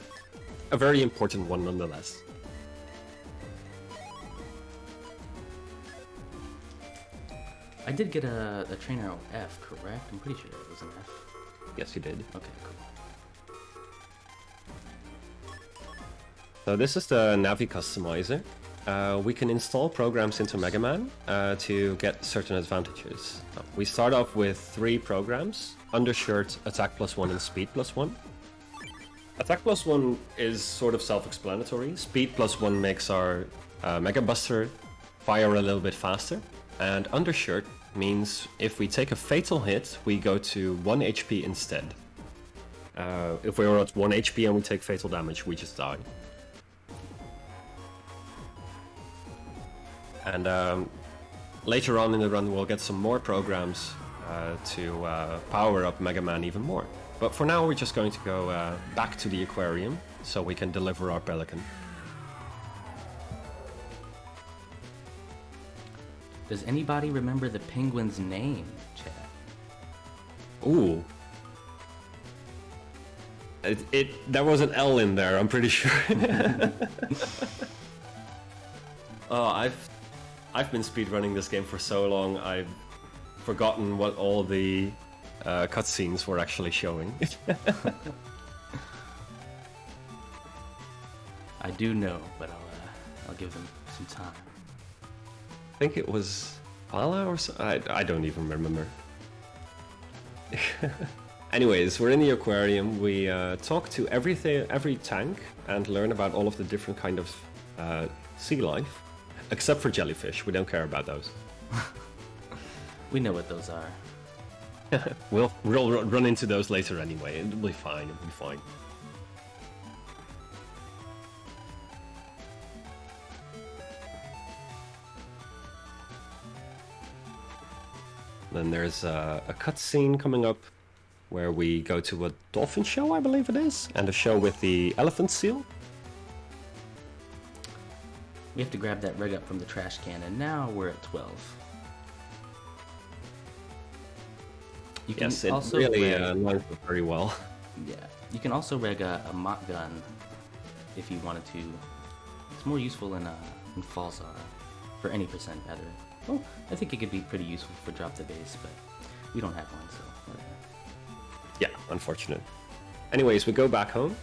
a very important one nonetheless. I did get a trainer F, correct? I'm pretty sure it was an F. Yes, you did. Okay, cool. So this is the Navi customizer. We can install programs into Mega Man to get certain advantages. We start off with 3 programs: Undershirt, Attack +1, and Speed +1. Attack +1 is sort of self-explanatory. Speed +1 makes our Mega Buster fire a little bit faster. And Undershirt means if we take a fatal hit, we go to 1 HP instead. If we are at 1 HP and we take fatal damage, we just die. And later on in the run, we'll get some more programs to power up Mega Man even more. But for now, we're just going to go back to the aquarium so we can deliver our pelican. Does anybody remember the penguin's name, chat? Ooh. There was an L in there, I'm pretty sure. Oh, I've been speedrunning this game for so long, I've forgotten what all the cutscenes were actually showing. I do know, but I'll give them some time. I think it was Pala or so. I don't even remember. Anyways, we're in the aquarium. We talk to every tank and learn about all of the different kind of sea life, except for jellyfish. We don't care about those. We know what those are. We'll run into those later anyway. It'll be fine. It'll be fine. Then there's a cutscene coming up where we go to a dolphin show, I believe it is, and a show with the elephant seal. We have to grab that rig up from the trash can, and now we're at 12. You can Yes, it also really reg, lines up very well. yeah, you can also reg a mott gun if you wanted to. It's more useful in Falzar for any percent better. Well, I think it could be pretty useful for Drop the Bass, but we don't have one, so whatever. Yeah, unfortunate. Anyways, we go back home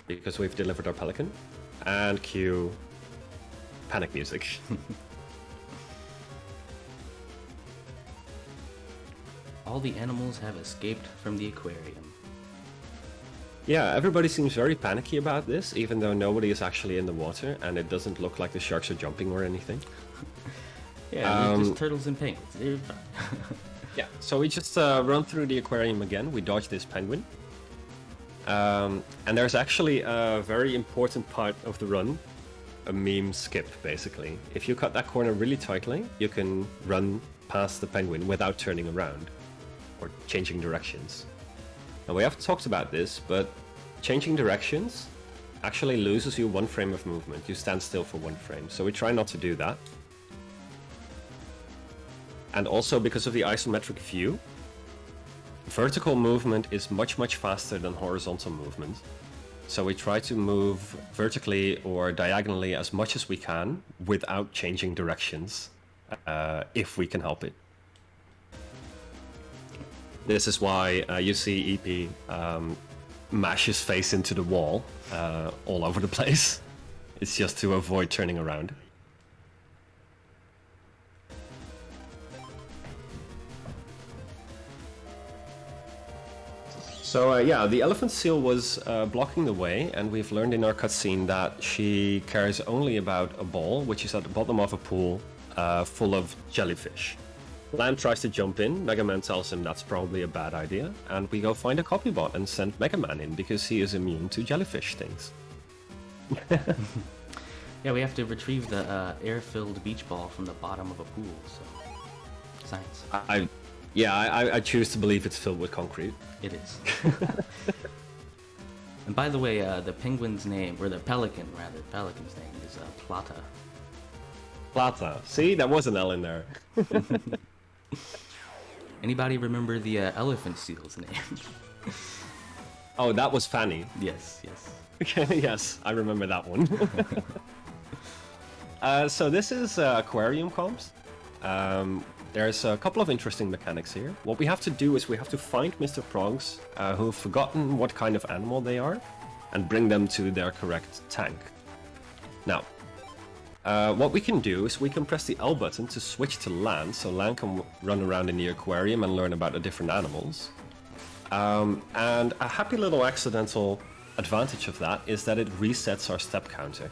because we've delivered our pelican, and cue panic music. All the animals have escaped from the aquarium. Yeah, everybody seems very panicky about this, even though nobody is actually in the water, and it doesn't look like the sharks are jumping or anything. Yeah, they're just turtles and penguins. They're fine. Yeah, so we just run through the aquarium again. We dodge this penguin. And there's actually a very important part of the run, a meme skip, basically. If you cut that corner really tightly, you can run past the penguin without turning around or changing directions. And we have talked about this, but changing directions actually loses you 1 frame of movement. You stand still for 1 frame, so we try not to do that. And also, because of the isometric view, vertical movement is much, much faster than horizontal movement. So we try to move vertically or diagonally as much as we can without changing directions, if we can help it. This is why you see EP mash his face into the wall all over the place. It's just to avoid turning around. So yeah, the elephant seal was blocking the way, and we've learned in our cutscene that she cares only about a ball, which is at the bottom of a pool full of jellyfish. Lamb tries to jump in, Mega Man tells him that's probably a bad idea, and we go find a copybot and send Mega Man in because he is immune to jellyfish things. Yeah, we have to retrieve the air-filled beach ball from the bottom of a pool, so... Science. I choose to believe it's filled with concrete. It is. And by the way, the penguin's name, or the pelican's name is Plata. Plata. See, there was an L in there. Anybody remember the elephant seal's name? Oh, that was Fanny. Yes, yes. Yes, I remember that one. So this is aquarium comps. There's a couple of interesting mechanics here. What we have to do is we have to find Mr. Progs who've forgotten what kind of animal they are and bring them to their correct tank. Now, what we can do is we can press the L button to switch to land, so land can run around in the aquarium and learn about the different animals. And a happy little accidental advantage of that is that it resets our step counter.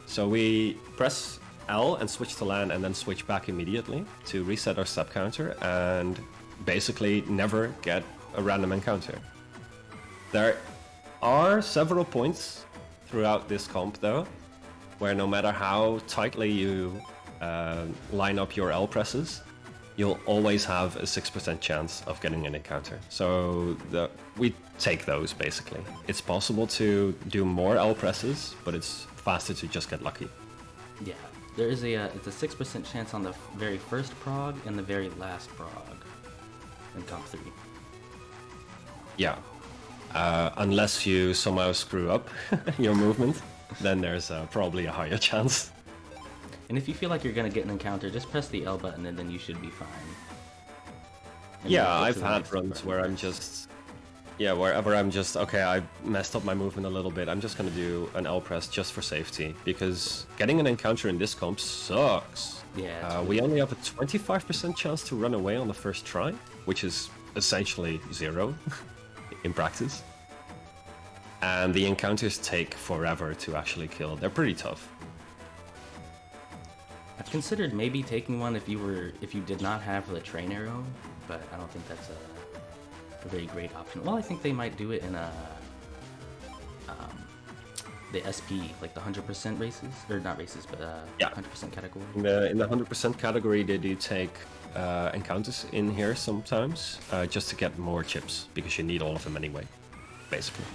So we press L and switch to land and then switch back immediately to reset our step counter and basically never get a random encounter. There are several points throughout this comp though, where no matter how tightly you line up your L presses, you'll always have a 6% chance of getting an encounter. So we take those basically. It's possible to do more L presses, but it's faster to just get lucky. Yeah, there is it's a 6% chance on the very first prog and the very last prog in comp 3. Yeah, unless you somehow screw up your movement, then there's probably a higher chance. And if you feel like you're gonna get an encounter, just press the L button and then you should be fine. And Yeah, then I've had runs where I'm just... Yeah, wherever I'm just, okay, I messed up my movement a little bit, I'm just gonna do an L press just for safety, because getting an encounter in this comp sucks. Yeah, we only have a 25% chance to run away on the first try, which is essentially 0 in practice. And the encounters take forever to actually kill. They're pretty tough. I've considered maybe taking one if you did not have the train arrow, but I don't think that's a very great option. Well, I think they might do it in the SP, like the 100% races, or not races, but yeah, 100% category. In the 100% category, they do take encounters in here sometimes, just to get more chips, because you need all of them anyway, basically.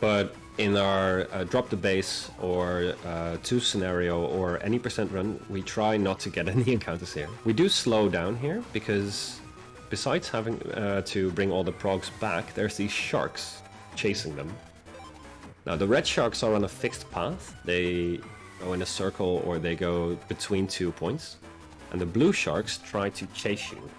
But in our Drop the Bass or 2 scenario or any percent run, we try not to get any encounters here. We do slow down here because besides having to bring all the progs back, there's these sharks chasing them. Now the red sharks are on a fixed path. They go in a circle or they go between 2 points. And the blue sharks try to chase you.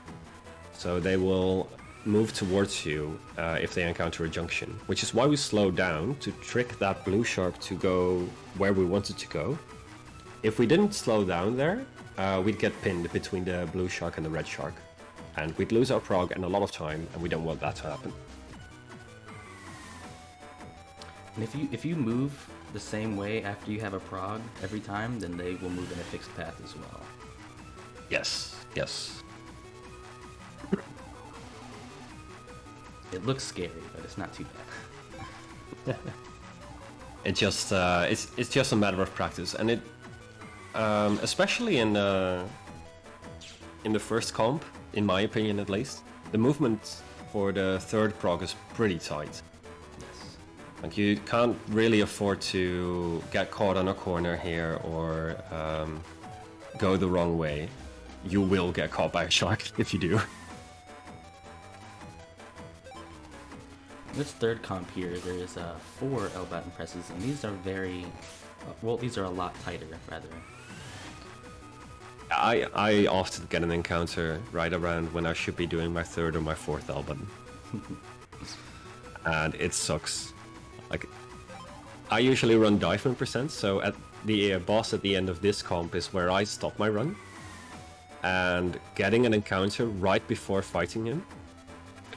So they will move towards you if they encounter a junction, which is why we slow down to trick that blue shark to go where we want it to go. If we didn't slow down there, we'd get pinned between the blue shark and the red shark, and we'd lose our prog and a lot of time, and we don't want that to happen. And if you move the same way after you have a prog every time, then they will move in a fixed path as well. Yes, yes. It looks scary, but it's not too bad. It's just a matter of practice, and it especially in the first comp, in my opinion at least, the movement for the third prog is pretty tight. Yes. Like you can't really afford to get caught on a corner here or go the wrong way. You will get caught by a shark if you do. This third comp here, there is 4 L button presses, and these are very, well, these are a lot tighter, rather. I often get an encounter right around when I should be doing my 3rd or my 4th L button. And it sucks. Like, I usually run dive percent, so at the boss at the end of this comp is where I stop my run. And getting an encounter right before fighting him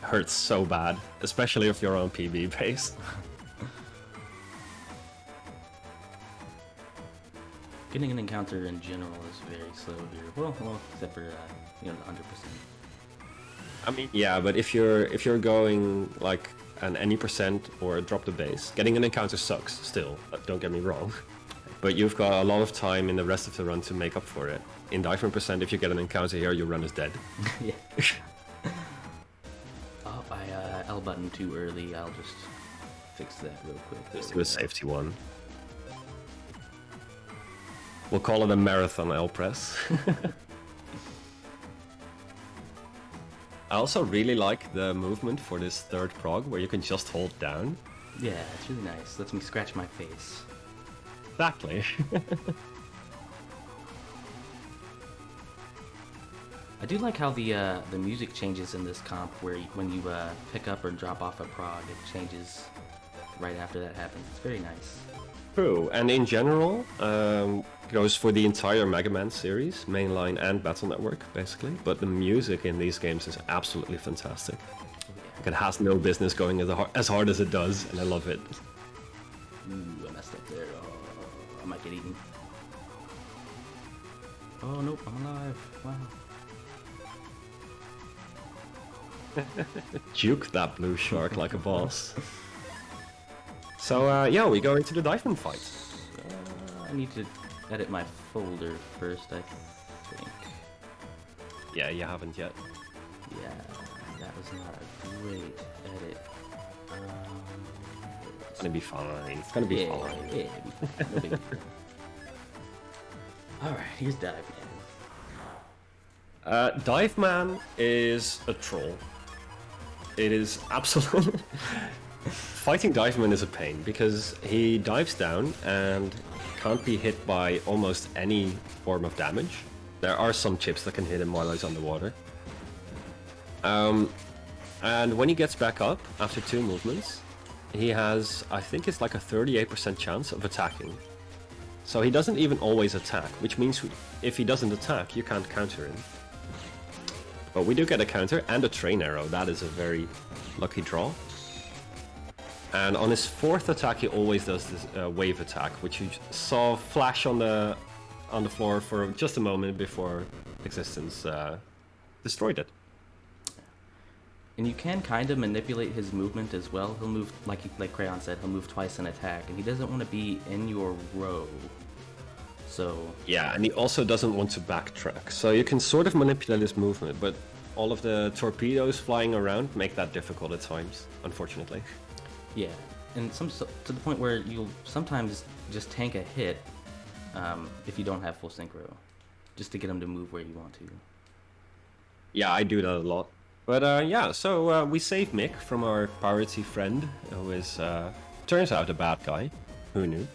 hurts so bad, especially if you're on PB base. Getting an encounter in general is very slow here. Well, except for the 100%. I mean, yeah, but if you're going like an any percent or a drop the base, getting an encounter sucks still. Don't get me wrong, but you've got a lot of time in the rest of the run to make up for it. In dive percent, if you get an encounter here, your run is dead. Yeah. Oh, I L button too early. I'll just fix that real quick. Just do a safety one. We'll call it a marathon L press. I also really like the movement for this third prog, where you can just hold down. Yeah, it's really nice. Lets me scratch my face. Exactly. I do like how the music changes in this comp, where when you pick up or drop off a prog, it changes right after that happens. It's very nice. True, and in general, goes for the entire Mega Man series, mainline and Battle Network, basically. But the music in these games is absolutely fantastic. Oh, yeah. Like, it has no business going as hard as it does, and I love it. Ooh, I messed up there. Oh, I might get eaten. Oh, nope, I'm alive. Wow. Juke that blue shark like a boss. So, yeah, we go into the Diveman fight. I need to edit my folder first, I think. Yeah, you haven't yet. Yeah, that was not a great edit. It's gonna be fine. It's gonna be fine. Yeah, it'll be fine. No big deal. Alright, here's Dive Man. Dive Man is a troll. It is absolutely... Fighting Diveman is a pain, because he dives down and can't be hit by almost any form of damage. There are some chips that can hit him while he's underwater. And when he gets back up, after 2 movements, he has, I think it's like a 38% chance of attacking. So he doesn't even always attack, which means if he doesn't attack, you can't counter him. But we do get a counter and a train arrow. That is a very lucky draw. And on his 4th attack, he always does this wave attack, which you saw flash on the floor for just a moment before Existence destroyed it. And you can kind of manipulate his movement as well. He'll move, like Crayon said, he'll move twice and attack, and he doesn't want to be in your row. So yeah, and he also doesn't want to backtrack. So you can sort of manipulate his movement, but all of the torpedoes flying around make that difficult at times, unfortunately. yeah, and to the point where you'll sometimes just tank a hit if you don't have full synchro, just to get him to move where you want to. Yeah, I do that a lot. But yeah, so we save Mick from our piracy friend, who is, turns out, a bad guy. Who knew?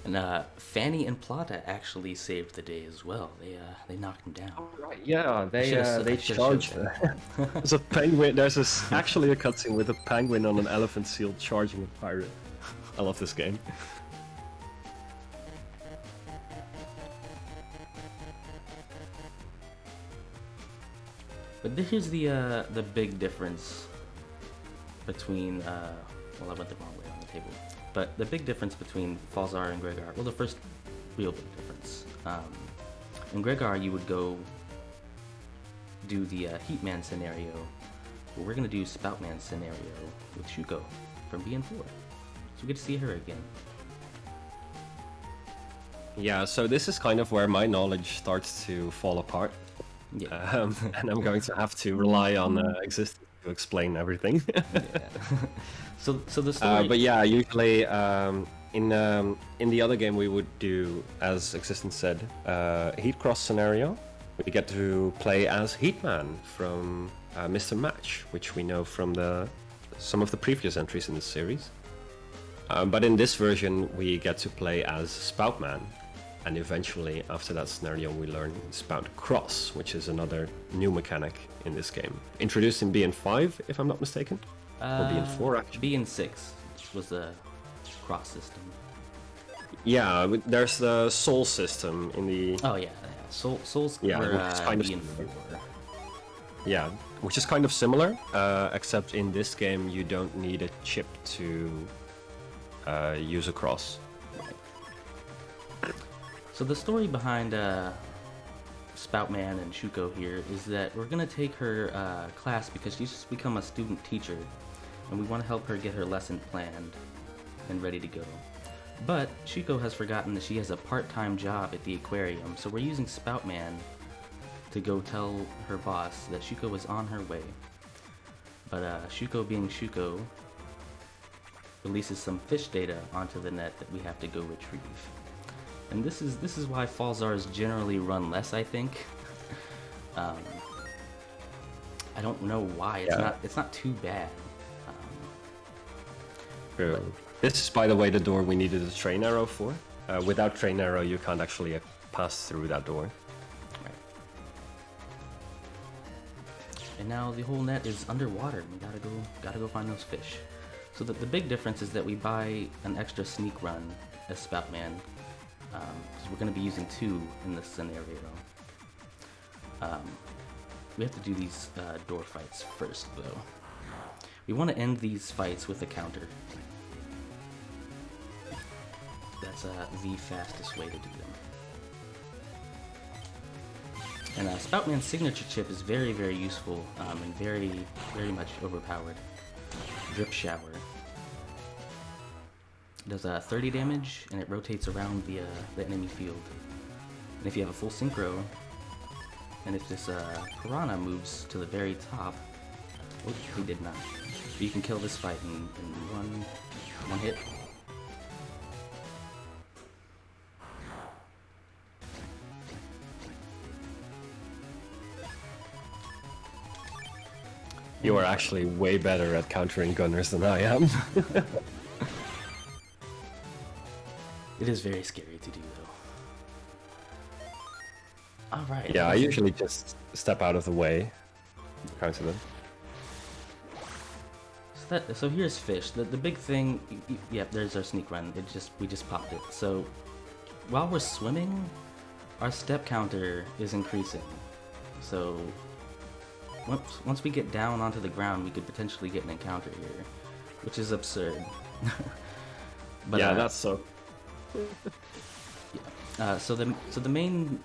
And Fanny and Plata actually saved the day as well. They knocked him down. Oh, right. Yeah, they should've charged. showed There's a penguin. There's actually a cutscene with a penguin on an elephant seal charging a pirate. I love this game. But here's the big difference between well, I went the wrong way on the table. But the big difference between Falzar and Gregar, well, the first real big difference. In Gregar, you would go do the Heatman scenario, but we're gonna do Spoutman scenario with Shuko from BN4. So we get to see her again. Yeah, so this is kind of where my knowledge starts to fall apart. Yeah. And I'm going to have to rely on Existence to explain everything. Yeah. So the story. But yeah, usually in the other game we would do, as Existence said, Heat Cross scenario. We get to play as Heatman from Mr. Match, which we know from some of the previous entries in this series. But in this version we get to play as Spoutman. And eventually, after that scenario, we learn Spout Cross, which is another new mechanic in this game. Introduced in BN5, if I'm not mistaken. Or BN4, actually. BN6 was the cross system. Yeah, there's the Soul system in the... Oh, yeah. Souls Yeah, were which is kind of BN4. Yeah, which is kind of similar, except in this game you don't need a chip to use a cross. So the story behind Spoutman and Shuko here is that we're going to take her class because she's just become a student teacher, and we want to help her get her lesson planned and ready to go. But Shuko has forgotten that she has a part-time job at the aquarium, so we're using Spoutman to go tell her boss that Shuko is on her way. But Shuko, being Shuko, releases some fish data onto the net that we have to go retrieve. And this is why Falzars generally run less, I think. I don't know why. It's not too bad. True. This is, by the way, the door we needed a train arrow for. Without train arrow, you can't actually pass through that door. Right. And now the whole net is underwater. We gotta go find those fish. So the big difference is that we buy an extra sneak run as Spoutman, because we're going to be using 2 in this scenario. We have to do these door fights first, though. We want to end these fights with a counter. That's the fastest way to do them. And Spoutman's signature chip is very, very useful and very, very much overpowered. Drip Shower. It does 30 damage, and it rotates around the enemy field. And if you have a full synchro, and if this piranha moves to the very top, oh, he did not. You can kill this fight in one hit. You are actually way better at countering gunners than I am. It is very scary to do, though. Alright. Yeah, I usually just step out of the way to counter them. So here's fish. The big thing, yep, there's our sneak run. We just popped it. So while we're swimming, our step counter is increasing. So once we get down onto the ground, we could potentially get an encounter here, which is absurd. But yeah, that's so. Yeah. So the main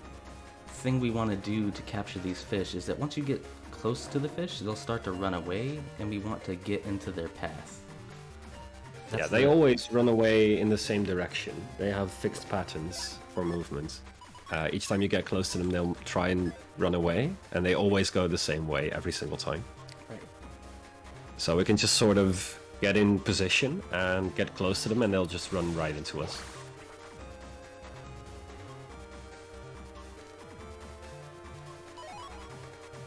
thing we want to do to capture these fish is that once you get close to the fish, they'll start to run away, and we want to get into their path. Yeah, they always run away in the same direction. They have fixed patterns for movement. Each time you get close to them, they'll try and run away, and they always go the same way every single time. Right. So we can just sort of get in position and get close to them, and they'll just run right into us.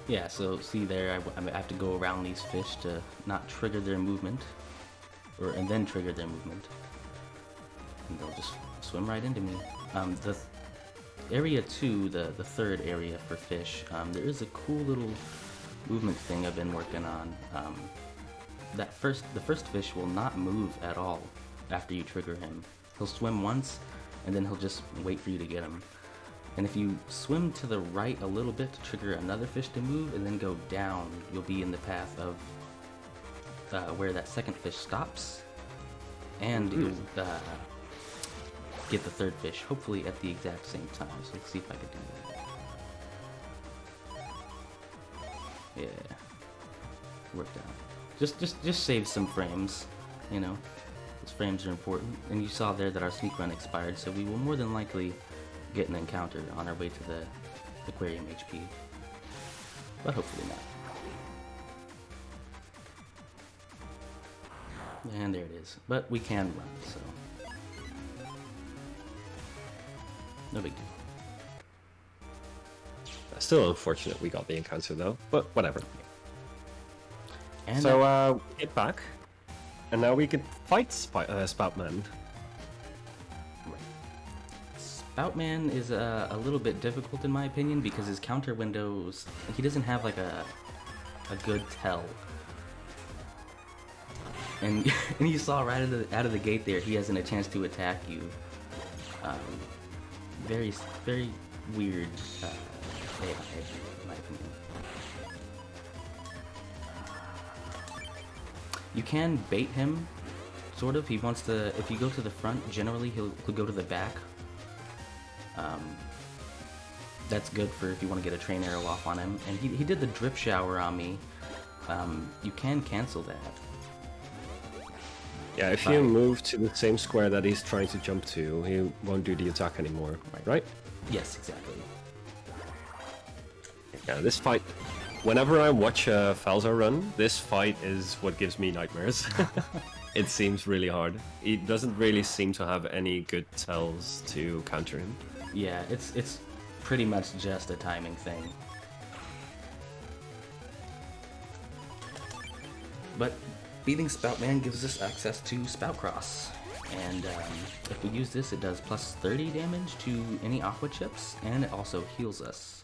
Yeah, so see there, I have to go around these fish to not trigger their movement, and then trigger their movement. And they'll just swim right into me. The area 2, the third area for fish, there is a cool little movement thing I've been working on. The first fish will not move at all after you trigger him. He'll swim once, and then he'll just wait for you to get him. And if you swim to the right a little bit to trigger another fish to move, and then go down, you'll be in the path of where that second fish stops, and you'll get the third fish, hopefully at the exact same time. So let's see if I can do that. Yeah, worked out. Just save some frames, you know. Those frames are important. And you saw there that our sneak run expired, so we will more than likely get an encounter on our way to the aquarium HP. But hopefully not. And there it is. But we can run, so no big deal. Still unfortunate we got the encounter though, but whatever. And so get back, and now we can fight Spoutman. Spoutman is a little bit difficult in my opinion because his counter windows, he doesn't have like a good tell. And you saw right out of the gate there, he hasn't a chance to attack you. Very weird AI, in my opinion. You can bait him, sort of. He wants to. If you go to the front, generally he'll go to the back. That's good for if you want to get a train arrow off on him. And he did the drip shower on me. You can cancel that. Yeah, if you move to the same square that he's trying to jump to, he won't do the attack anymore, right? Yes, exactly. Yeah, this fight, whenever I watch Falzar run, this fight is what gives me nightmares. It seems really hard. He doesn't really seem to have any good tells to counter him. Yeah, it's pretty much just a timing thing. But beating Spoutman gives us access to Spout Cross. And if we use this, it does plus 30 damage to any Aqua chips, and it also heals us.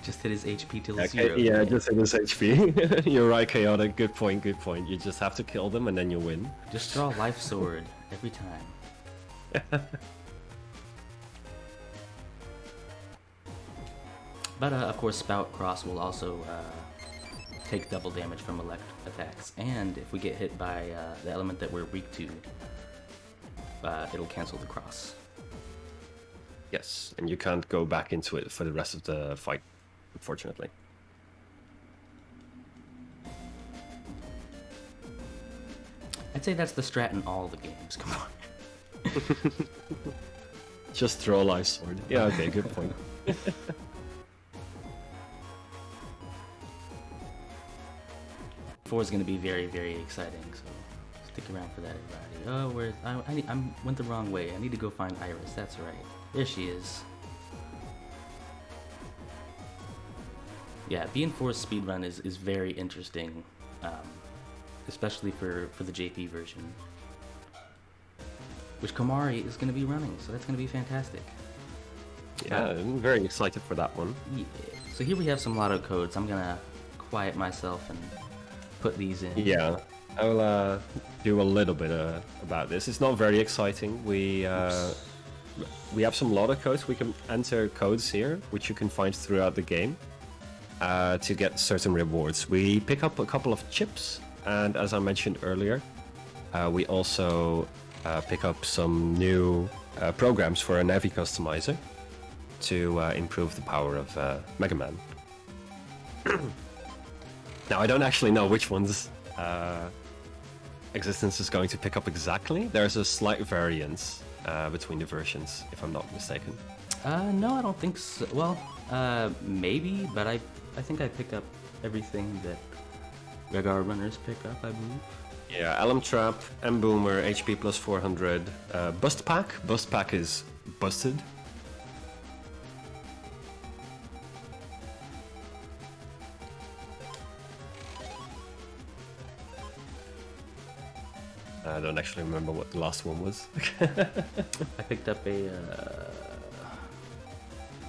Just hit his HP till zero. Yeah, just hit his HP. You're right, Chaotic. Good point, good point. You just have to kill them and then you win. Just draw Life Sword every time. But of course, Spout Cross will also take double damage from elect attacks, and if we get hit by the element that we're weak to, it'll cancel the cross. Yes, and you can't go back into it for the rest of the fight, unfortunately. I'd say that's the strat in all the games, come on. Just throw a Life Sword. Yeah, okay, good point. 4 is going to be very, very exciting, so stick around for that, everybody. Oh, I went the wrong way. I need to go find Iris. That's right. There she is. Yeah, BN4's speedrun is very interesting, especially for the JP version, which Komari is going to be running, so that's going to be fantastic. Yeah, I'm very excited for that one. Yeah. So here we have some Lotto Codes. I'm going to quiet myself and put these in. Yeah, I'll do a little bit about this. It's not very exciting. We have some Lotto Codes. We can enter codes here, which you can find throughout the game to get certain rewards. We pick up a couple of chips, and as I mentioned earlier, we also pick up some new programs for a Navi customizer to improve the power of Mega Man. Now, I don't actually know which one's existence is going to pick up exactly. There's a slight variance between the versions, if I'm not mistaken. No, I don't think so. Well, maybe, but I think I picked up everything that regular runners pick up, I believe. Yeah, Alum Trap, M Boomer, HP plus 400, Bust Pack. Bust Pack is busted. I don't actually remember what the last one was. I picked up a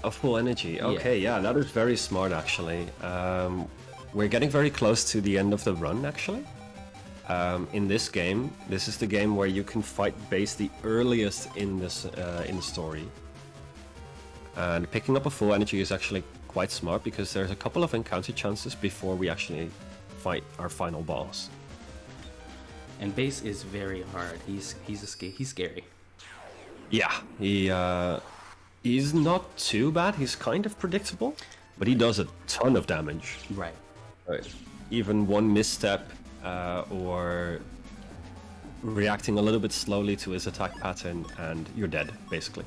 full energy. Okay, yeah, that is very smart actually. We're getting very close to the end of the run actually. In this game, this is the game where you can fight base the earliest in this in the story. And picking up a full energy is actually quite smart because there's a couple of encounter chances before we actually fight our final boss. And base is very hard. He's scary. Yeah, he's not too bad. He's kind of predictable, but he does a ton of damage. Right. Even one misstep or reacting a little bit slowly to his attack pattern, and you're dead, basically.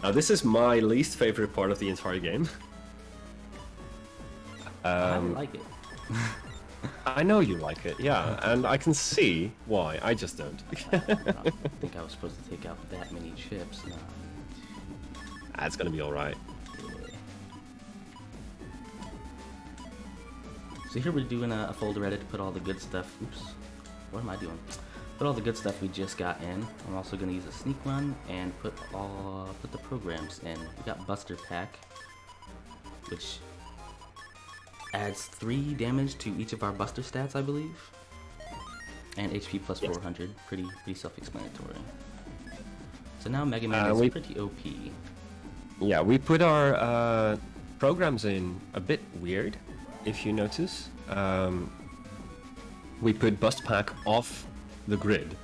Now, this is my least favorite part of the entire game. I like it. I know you like it, yeah, and I can see why. I just don't. I don't think I was supposed to take out that many chips. No. It's gonna be alright. So here we're doing a folder edit to put all the good stuff. Oops, what am I doing? Put all the good stuff we just got in. I'm also gonna use a sneak run and put the programs in. We got Buster Pack, which adds 3 damage to each of our Buster stats, I believe, and HP plus 400. Pretty self-explanatory. So now Mega Man is pretty OP. Yeah, we put our programs in a bit weird, if you notice. We put Bust Pack off the grid,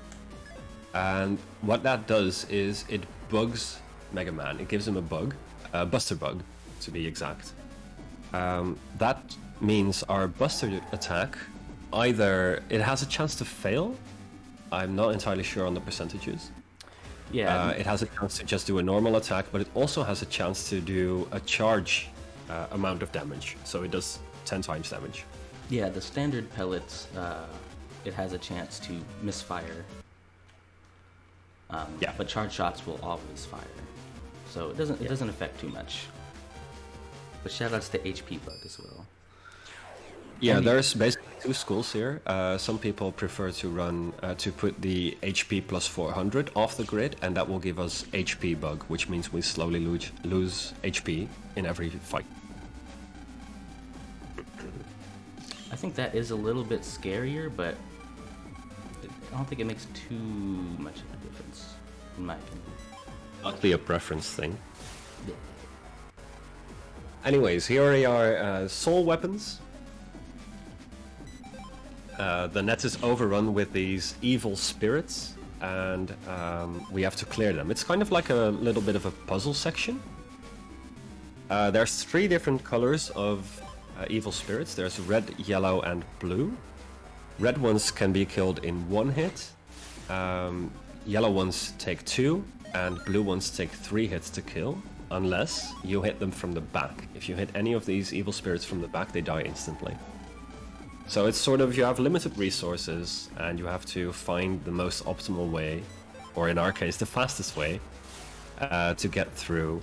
and what that does is it bugs Mega Man. It gives him a bug, a Buster bug, to be exact. That means our Buster attack, either it has a chance to fail, I'm not entirely sure on the percentages. Yeah. It has a chance to just do a normal attack, but it also has a chance to do a charge amount of damage. So it does 10 times damage. Yeah, the standard pellets, it has a chance to misfire. Yeah. But charge shots will always fire, so it doesn't affect too much. But shoutouts to HP Bug as well. Yeah, there's basically two schools here. Some people prefer to run to put the HP plus 400 off the grid, and that will give us HP Bug, which means we slowly lose HP in every fight. I think that is a little bit scarier, but I don't think it makes too much of a difference, in my opinion. Likely a preference thing. Anyways, here are soul weapons. The net is overrun with these evil spirits, and we have to clear them. It's kind of like a little bit of a puzzle section. There's 3 different colors of evil spirits. There's red, yellow, and blue. Red ones can be killed in 1 hit. Yellow ones take 2, and blue ones take 3 hits to kill, unless you hit them from the back. If you hit any of these evil spirits from the back, they die instantly. So it's sort of, you have limited resources, and you have to find the most optimal way, or in our case, the fastest way, to get through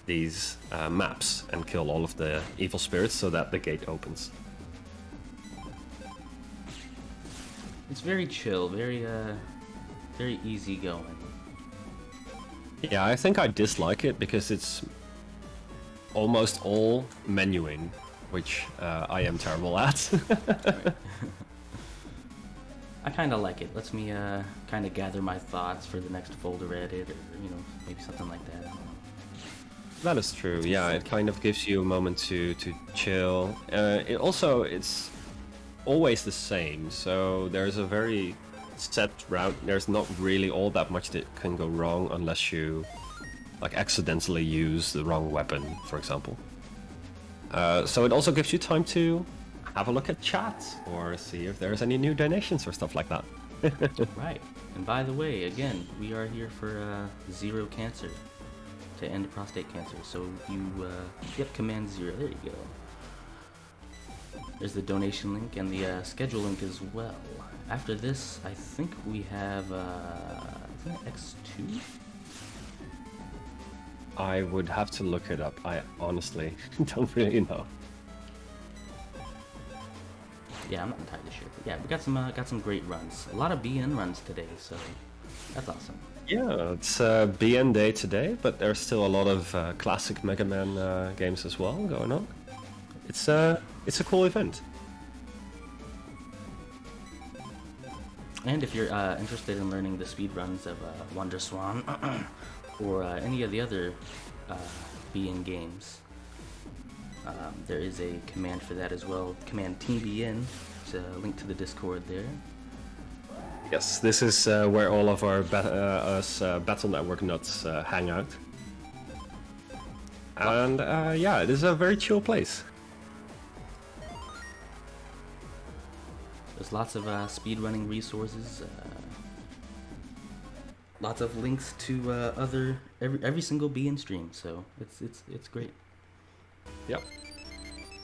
these maps and kill all of the evil spirits so that the gate opens. It's very chill, very easy going. Yeah, I think I dislike it because it's almost all menuing, which I am terrible at. I kind of like it. Lets me kind of gather my thoughts for the next folder edit, or maybe something like that. I don't know. That is true. Yeah, it kind of gives you a moment to chill. It's always the same, so there's a very set route. There's not really all that much that can go wrong unless you like accidentally use the wrong weapon, for example. So it also gives you time to have a look at chat or see if there's any new donations or stuff like that. Right. And by the way, again, we are here for zero cancer, to end prostate cancer. So you command 0. There you go. There's the donation link and the schedule link as well. After this, I think we have isn't it X2? I would have to look it up. I honestly don't really know. Yeah, I'm not entirely sure. But yeah, we got some great runs. A lot of BN runs today, so that's awesome. Yeah, it's BN day today, but there's still a lot of classic Mega Man games as well going on. It's a cool event. And if you're interested in learning the speedruns of WonderSwan or any of the other BN games, there is a command for that as well. Command Team BN. There's a link to the Discord there. Yes, this is where all of our Battle Network nuts hang out. And yeah, it is a very chill place. There's lots of speedrunning resources, lots of links to every single BN stream, so it's great. Yep.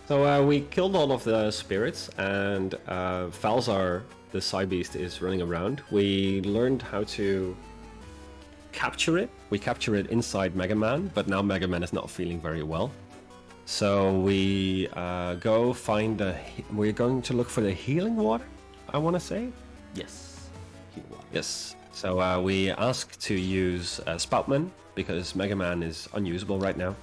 So we killed all of the spirits, and Falzar, the Psybeast, is running around. We learned how to capture it. We capture it inside Mega Man, but now Mega Man is not feeling very well. So we we're going to look for the healing water, I want to say. Yes. Healing water. Yes. So we ask to use Spoutman, because Mega Man is unusable right now.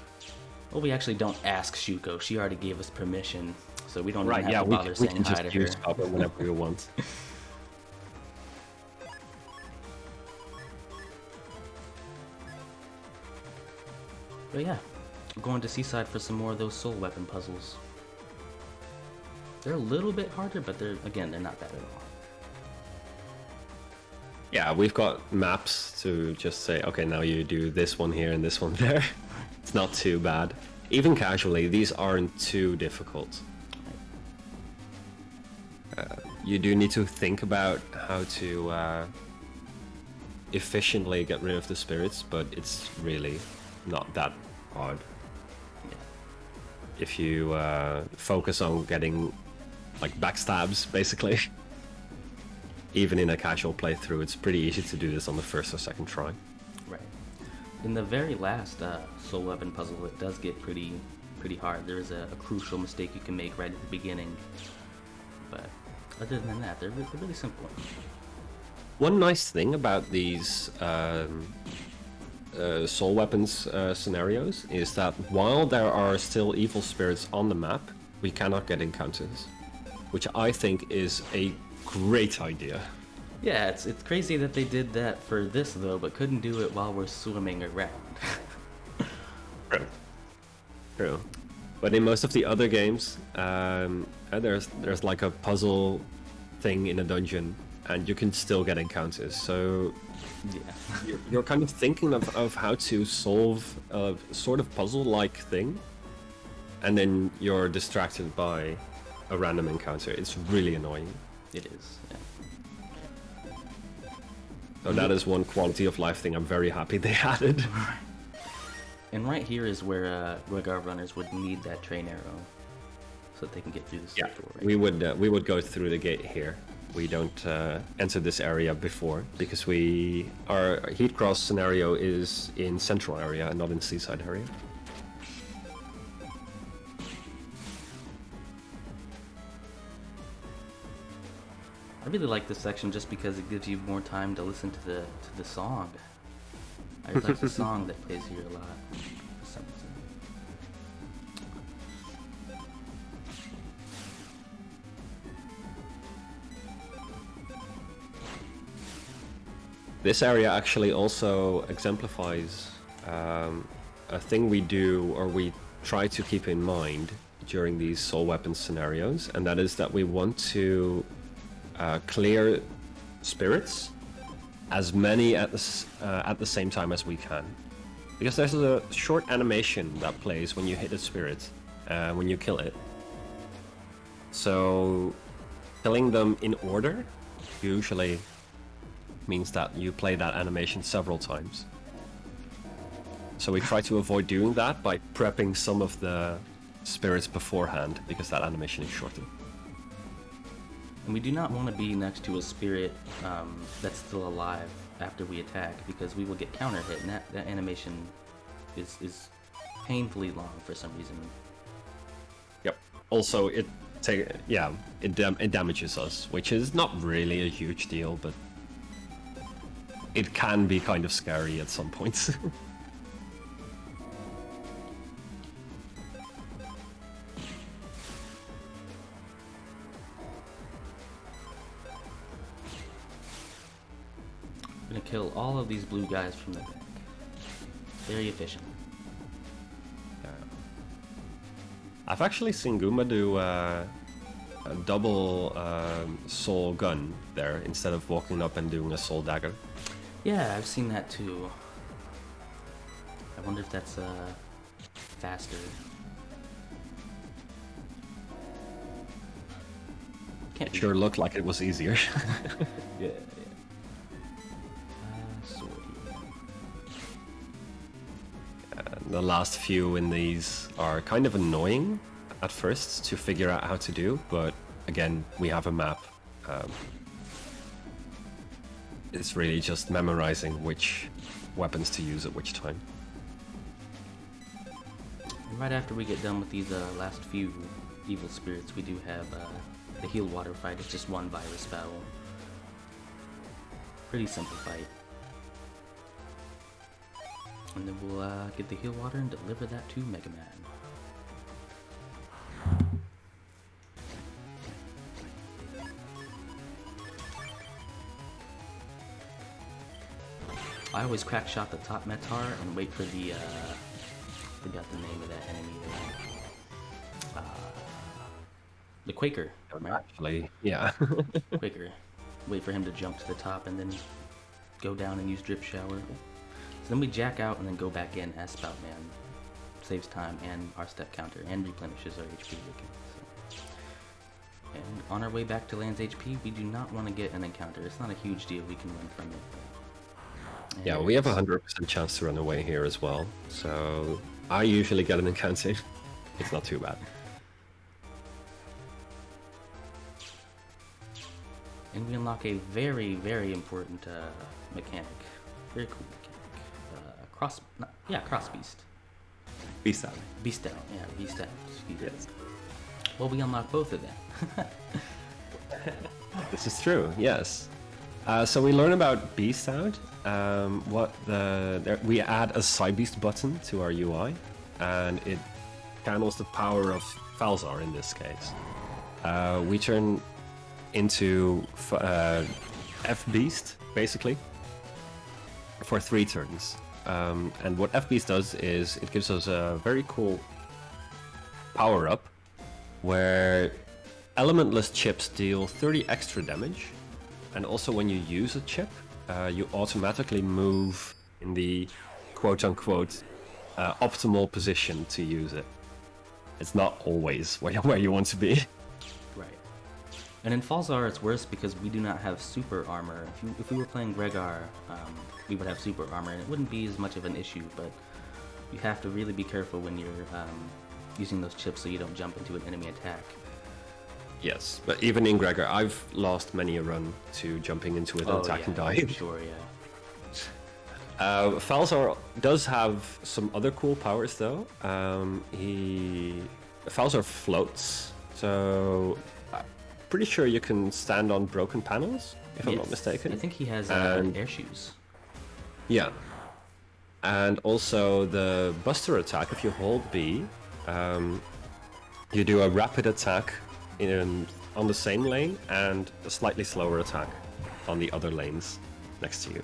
Well, we actually don't ask Shuko. She already gave us permission, so we don't Right, even yeah, have to bother we saying can hi just to use her. Spoutman whenever we want. But yeah, we're going to Seaside for some more of those soul weapon puzzles. They're a little bit harder, but they're not bad at all. Yeah, we've got maps to just say, okay, now you do this one here and this one there. It's not too bad. Even casually, these aren't too difficult. You do need to think about how to efficiently get rid of the spirits, but it's really not that hard. Yeah. if you focus on getting like backstabs, basically. Even in a casual playthrough, it's pretty easy to do this on the first or second try. Right. In the very last soul weapon puzzle, it does get pretty hard. There is a crucial mistake you can make right at the beginning, but other than that, they're really simple. One nice thing about these soul weapons scenarios is that while there are still evil spirits on the map, we cannot get encounters, which I think is a great idea. Yeah, it's crazy that they did that for this though, but couldn't do it while we're swimming around. True. But in most of the other games, there's like a puzzle thing in a dungeon, and you can still get encounters. So Yeah. you're kind of thinking of how to solve a sort of puzzle-like thing, and then you're distracted by a random encounter. It's really annoying. It is. Yeah. So that is one quality of life thing I'm very happy they added. And right here is where our runners would need that train arrow, so that they can get through this door. Right? We would go through the gate here. We don't enter this area before because our heat cross scenario is in central area and not in seaside area. I really like this section just because it gives you more time to listen to the song. I like the song that plays here a lot for some reason. This area actually also exemplifies a thing we do, or we try to keep in mind during these soul weapons scenarios, and that is that we want to clear spirits, as many at the same time as we can, because there's a short animation that plays when you hit a spirit, when you kill it. So killing them in order usually means that you play that animation several times. So we try to avoid doing that by prepping some of the spirits beforehand, because that animation is shorter. And we do not want to be next to a spirit that's still alive after we attack, because we will get counter hit, and that animation is painfully long for some reason. Yep. Also, it damages us, which is not really a huge deal, but it can be kind of scary at some points. I'm gonna kill all of these blue guys from the back. Very efficient. I've actually seen Goomba do a double soul gun there instead of walking up and doing a soul dagger. Yeah, I've seen that too. I wonder if that's faster. Can't It sure looked like it was easier. Yeah. Sword here. The last few in these are kind of annoying at first to figure out how to do, but again, we have a map. It's really just memorizing which weapons to use at which time. And right after we get done with these last few evil spirits, we do have the heal water fight. It's just one virus battle. Pretty simple fight. And then we'll get the heal water and deliver that to Mega Man. I always crack shot the top Metar and wait for the forgot the name of that enemy there. The Quaker, right? Actually, yeah. Quaker. Wait for him to jump to the top and then go down and use Drip Shower. So then we jack out and then go back in as Spoutman. Saves time and our step counter and replenishes our HP again. So. And on our way back to Land's HP, we do not want to get an encounter. It's not a huge deal. We can run from it. Yeah, we have a 100% chance to run away here as well. So I usually get an encounter. it's not too bad. And we unlock a very, very important mechanic. Very cool mechanic. Cross beast. Beast out. Beast out, yeah, beast out. Yes. Well, we unlock both of them. This is true, yes. So we learn about Beast Out. We add a Side Beast button to our UI, and it channels the power of Falzar in this case. We turn into F Beast, basically, for 3 turns. And what F Beast does is it gives us a very cool power up where elementless chips deal 30 extra damage, and also when you use a chip, you automatically move in the quote-unquote optimal position to use it. It's not always where you want to be. Right. And in Falzar, it's worse because we do not have super armor. If we were playing Gregar, we would have super armor, and it wouldn't be as much of an issue, but you have to really be careful when you're using those chips so you don't jump into an enemy attack. Yes, but even in Gregar, I've lost many a run to jumping into an attack and dying. Sure, yeah. Falzar does have some other cool powers though. Falzar floats, so I'm pretty sure you can stand on broken panels, if I'm not mistaken. I think he has air shoes. Yeah. And also the Buster attack, if you hold B, you do a rapid attack on the same lane and a slightly slower attack on the other lanes next to you.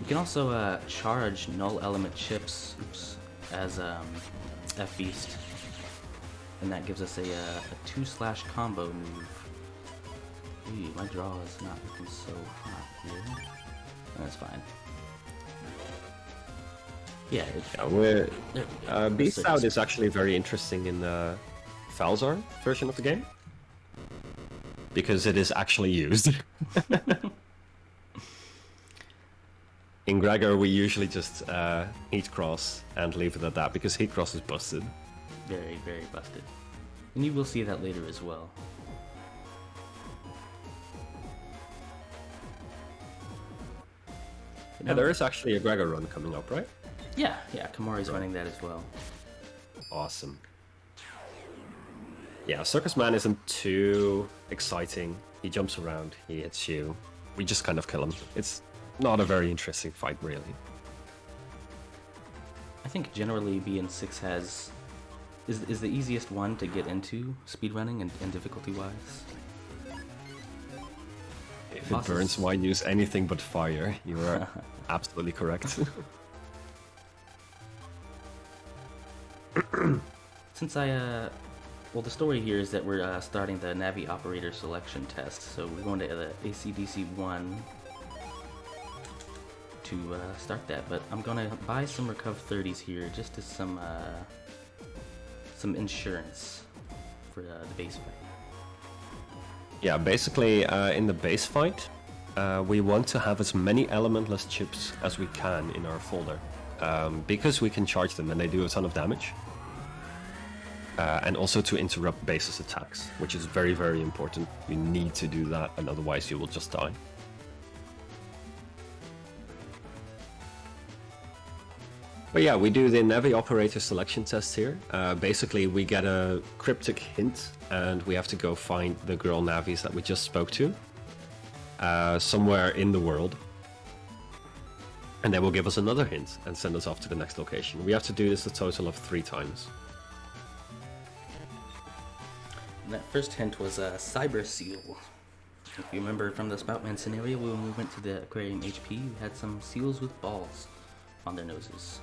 You can also charge null element chips as F Beast, and that gives us a 2/ combo move. Ooh, my draw is not looking so hot here. That's fine. Yeah, Beast Out is actually very interesting in the Falzar version of the game, because it is actually used. In Gregar, we usually just heat cross and leave it at that, because heat cross is busted. Very, very busted. And you will see that later as well. Yeah, there is actually a Gregar run coming up, right? Yeah, Kamori's running that as well. Awesome. Yeah, Circus Man isn't too exciting. He jumps around, he hits you. We just kind of kill him. It's not a very interesting fight, really. I think generally BN6 is the easiest one to get into speedrunning and difficulty-wise. If it burns, why use anything but fire? You are absolutely correct. Since well, the story here is that we're starting the Navi operator selection test, so we're going to the ACDC 1 to start that. But I'm gonna buy some Recuv 30s here, just as some insurance for the base fight. Yeah, basically in the base fight, we want to have as many elementless chips as we can in our folder, because we can charge them and they do a ton of damage. And also to interrupt base's attacks, which is very, very important. You need to do that, and otherwise you will just die. But yeah, we do the Navi operator selection test here. Basically, we get a cryptic hint, and we have to go find the girl Navis that we just spoke to somewhere in the world. And they will give us another hint and send us off to the next location. We have to do this a total of 3 times. And that first hint was a Cyber Seal. If you remember from the Spoutman scenario, when we went to the aquarium HP, we had some seals with balls on their noses.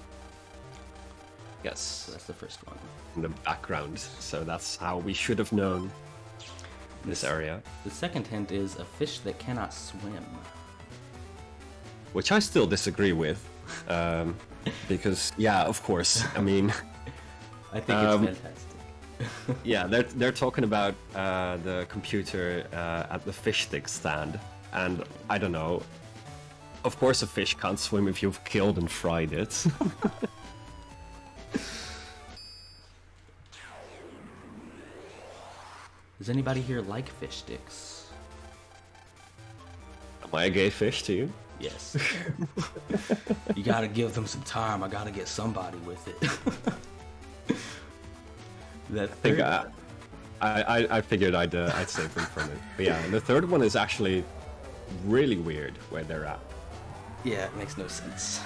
Yes. So that's the first one. In the background, so that's how we should have known this area. The second hint is a fish that cannot swim. Which I still disagree with, because, yeah, of course, I mean... I think it's fantastic. Yeah, they're talking about the computer at the fish stick stand, and I don't know. Of course, a fish can't swim if you've killed and fried it. Does anybody here like fish sticks? Am I a gay fish to you? Yes. You gotta give them some time. I gotta get somebody with it. That third... I figured I'd save them from it. But yeah, the third one is actually really weird where they're at. Yeah, it makes no sense.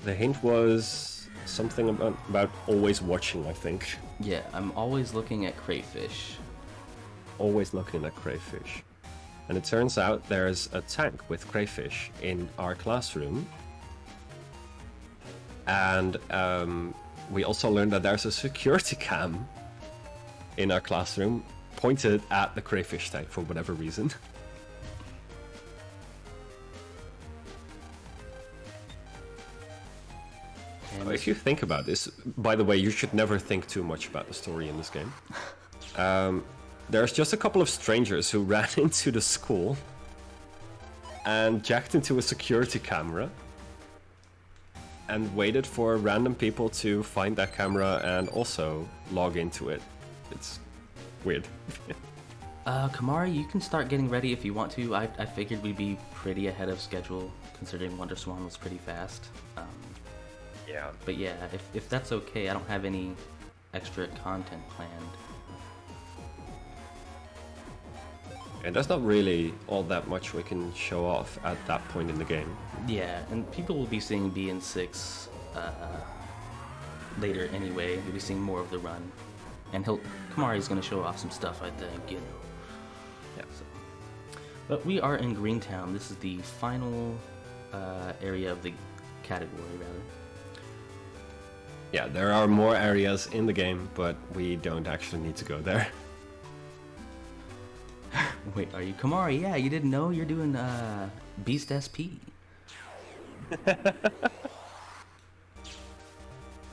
The hint was something about always watching, I think. Yeah, I'm always looking at crayfish. Always looking at crayfish. And it turns out there's a tank with crayfish in our classroom. And we also learned that there's a security cam in our classroom pointed at the crayfish tank for whatever reason. If you think about this, by the way, you should never think too much about the story in this game. There's just a couple of strangers who ran into the school and jacked into a security camera and waited for random people to find that camera and also log into it. It's weird. Kamari, you can start getting ready if you want to. I figured we'd be pretty ahead of schedule considering WonderSwan was pretty fast. Yeah. But yeah, if that's okay, I don't have any extra content planned. And there's not really all that much we can show off at that point in the game. Yeah, and people will be seeing BN6 later anyway. We'll be seeing more of the run. And Kamari's going to show off some stuff, I think, you know. Yeah. So. But we are in Greentown. This is the final area of the category, rather. Yeah, there are more areas in the game, but we don't actually need to go there. Wait, are you Kamari? Yeah, you didn't know? You're doing Beast SP.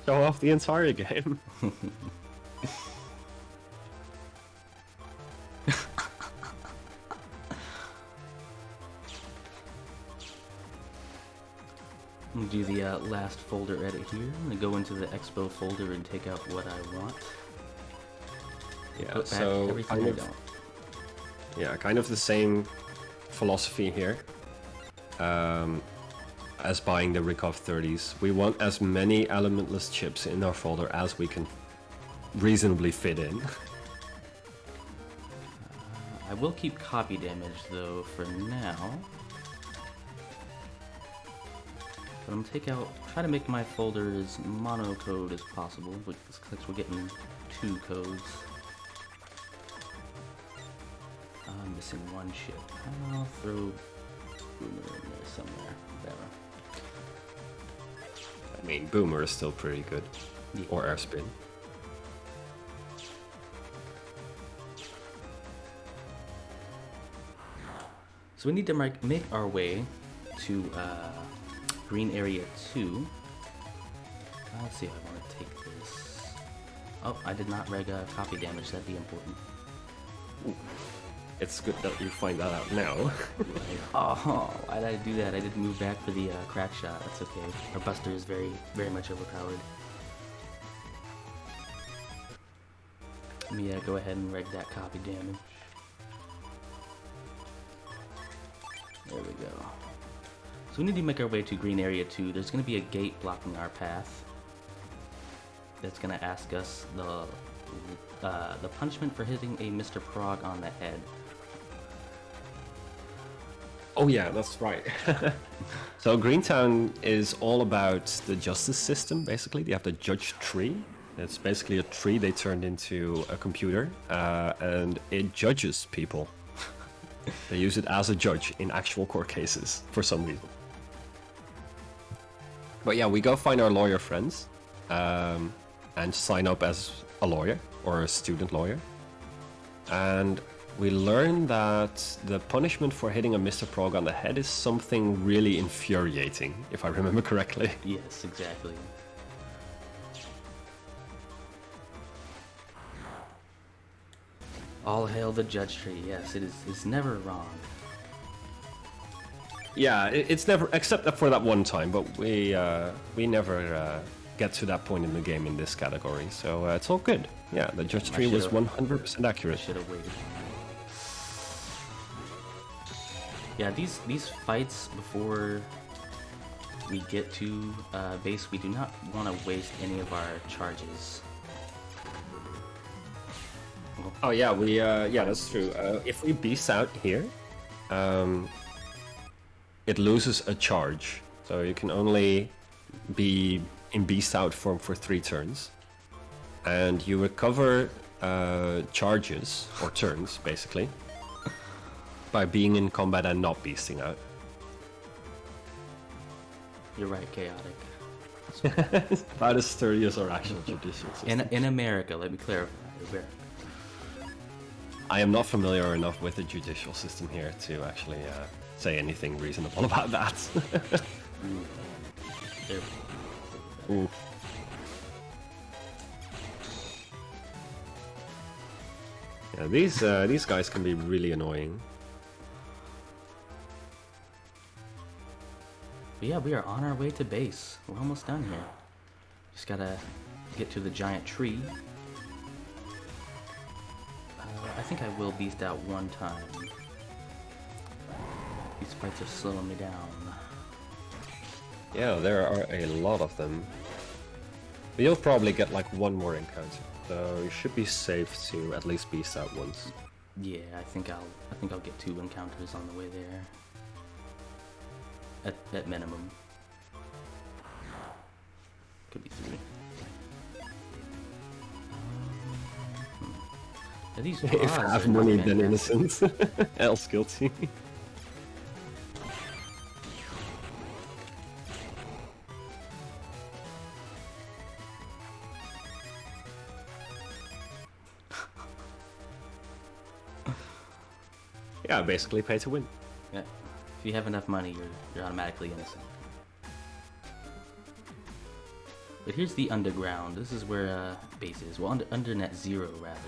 Show off the entire game. I'm gonna do the last folder edit here. I'm gonna go into the Expo folder and take out what I want. Yeah, put back so everything I don't. Yeah, kind of the same philosophy here as buying the Rikov 30s. We want as many elementless chips in our folder as we can reasonably fit in. I will keep copy damage though for now. But I'm gonna try to make my folder as monocode as possible, because we're getting 2 codes. I'm missing 1 ship. I'll throw Boomer in there somewhere. Whatever. I mean, Boomer is still pretty good. Yeah. Or Airspin. So we need to make our way to Green Area 2. Let's see if I want to take this. Oh, I did not reg copy damage. That'd be important. Ooh. It's good that you find that out now. Oh, why did I do that? I didn't move back for the crack shot. That's okay. Our Buster is very, very much overpowered. Let me go ahead and reg that copy damage. There we go. So we need to make our way to Green Area 2. There's going to be a gate blocking our path. That's going to ask us the punishment for hitting a Mr. Prog on the head. Oh yeah, that's right. So Greentown is all about the justice system, basically. They have the judge tree. It's basically a tree they turned into a computer, and it judges people. They use it as a judge in actual court cases, for some reason. But yeah, we go find our lawyer friends, and sign up as a lawyer, or a student lawyer. And we learn that the punishment for hitting a Mr. Prog on the head is something really infuriating, if I remember correctly. Yes, exactly. All hail the judge tree. Yes, it's never wrong. Yeah, it's never, except for that one time, but we never get to that point in the game in this category. So it's all good. Yeah, the judge tree was 100% accurate. Should have waited. Yeah, these fights before we get to base, we do not want to waste any of our charges. Oh yeah, yeah, that's true. If we beast out here, it loses a charge, so you can only be in beast out form for 3 turns, and you recover charges or turns basically by being in combat and not beasting out. You're right, chaotic. About as sturdy as our actual judicial system. In America, let me clarify. I am not familiar enough with the judicial system here to actually say anything reasonable about that. Ooh. Yeah, these guys can be really annoying. But yeah, we are on our way to base. We're almost done here. Just gotta get to the giant tree. I think I will beast out one time. These fights are slowing me down. Yeah, there are a lot of them. But you'll probably get like one more encounter, so you should be safe to at least beast out once. Yeah, I think I'll get 2 encounters on the way there. At minimum. Could be 3. These If have money, then innocent, else guilty. Yeah, basically pay to win. Yeah. If you have enough money, you're automatically innocent. But here's the underground. This is where base is. Well, under net 0 rather,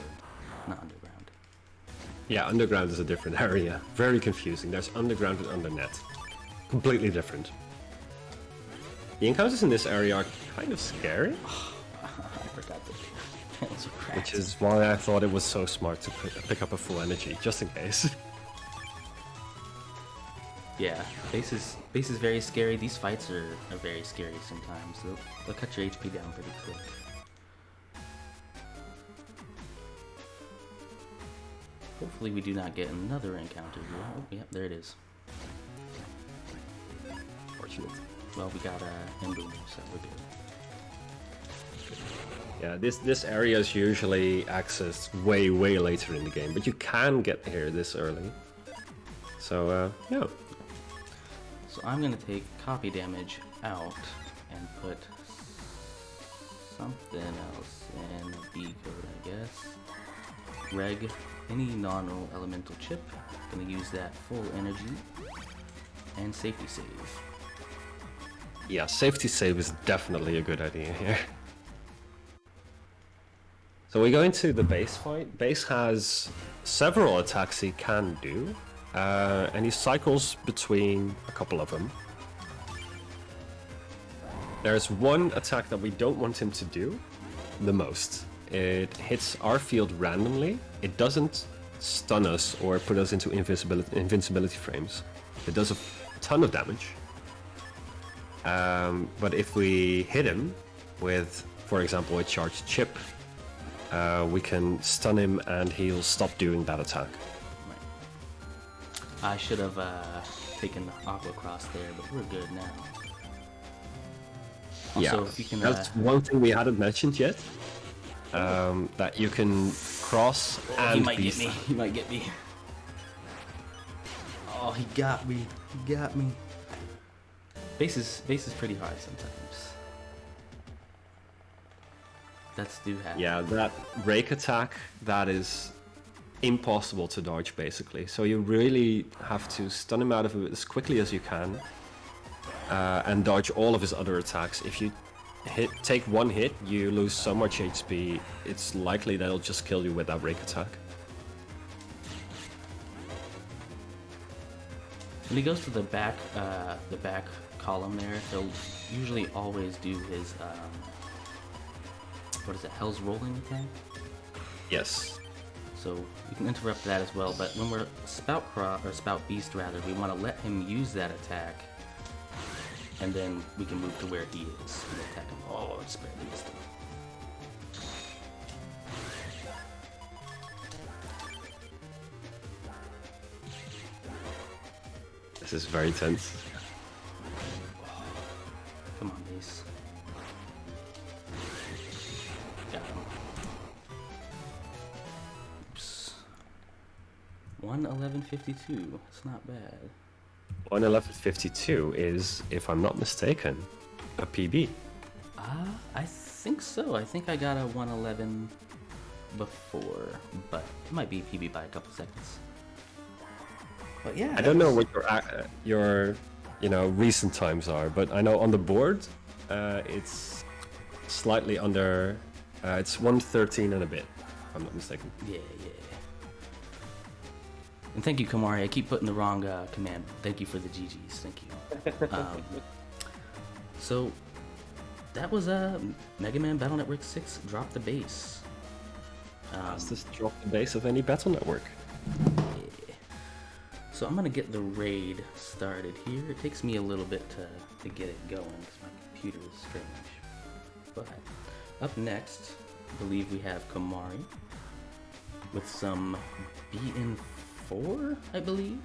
not underground. Yeah, underground is a different area. Very confusing. There's underground and undernet. Completely different. The encounters in this area are kind of scary. I forgot that. Which is why I thought it was so smart to pick up a full energy, just in case. Yeah, base is very scary. These fights are very scary sometimes. They'll cut your HP down pretty quick. Hopefully we do not get another encounter here. Oh, yep, there it is. Fortunate. Well, we got Emboomer, so we're good. Yeah, this area is usually accessed way later in the game, but you can get here this early. So, yeah. So I'm gonna take copy damage out and put something else in B code, I guess. Reg, any non-roll elemental chip. Gonna use that full energy and safety save. Yeah, safety save is definitely a good idea here. So we go into the base fight. Base has several attacks he can do. And he cycles between a couple of them. There's one attack that we don't want him to do the most. It hits our field randomly. It doesn't stun us or put us into invincibility frames. It does a ton of damage. But if we hit him with, for example, a charged chip, we can stun him and he'll stop doing that attack. I should have taken the Aqua Cross there, but we're good now. Also, Yeah, if you can, that's one thing we hadn't mentioned yet. That you can cross and he might beast. get me. He might get me. Oh, he got me. He got me. Base is pretty hard sometimes. That's do happen. Yeah, that rake attack, that is impossible to dodge basically. So you really have to stun him out of it as quickly as you can and dodge all of his other attacks. If you take one hit, you lose so much HP, it's likely that he'll just kill you with that rake attack. When he goes to the back column there, he'll usually always do his, what is it, Hell's Rolling attack? Yes. So you can interrupt that as well, but when we're Spout Beast rather, we want to let him use that attack, and then we can move to where he is and attack him. Oh, just barely missed him. This is very tense. Come on, Ace. Got him. Oops. 111.52. It's not bad. 111.52 is, if I'm not mistaken, a PB. I think so. I think I got a 111 before, but it might be PB by a couple seconds. But yeah, I don't know what your recent times are, but I know on the board it's slightly under. It's 113 and a bit, if I'm not mistaken. Yeah. And thank you, Kamari. I keep putting the wrong command. Thank you for the GGs. Thank you. So that was Mega Man Battle Network 6 Drop the Bass. Fastest drop the bass of any Battle Network. So I'm gonna get the raid started here. It takes me a little bit to get it going because my computer is strange. But up next, I believe we have Kamari with some BN4, I believe.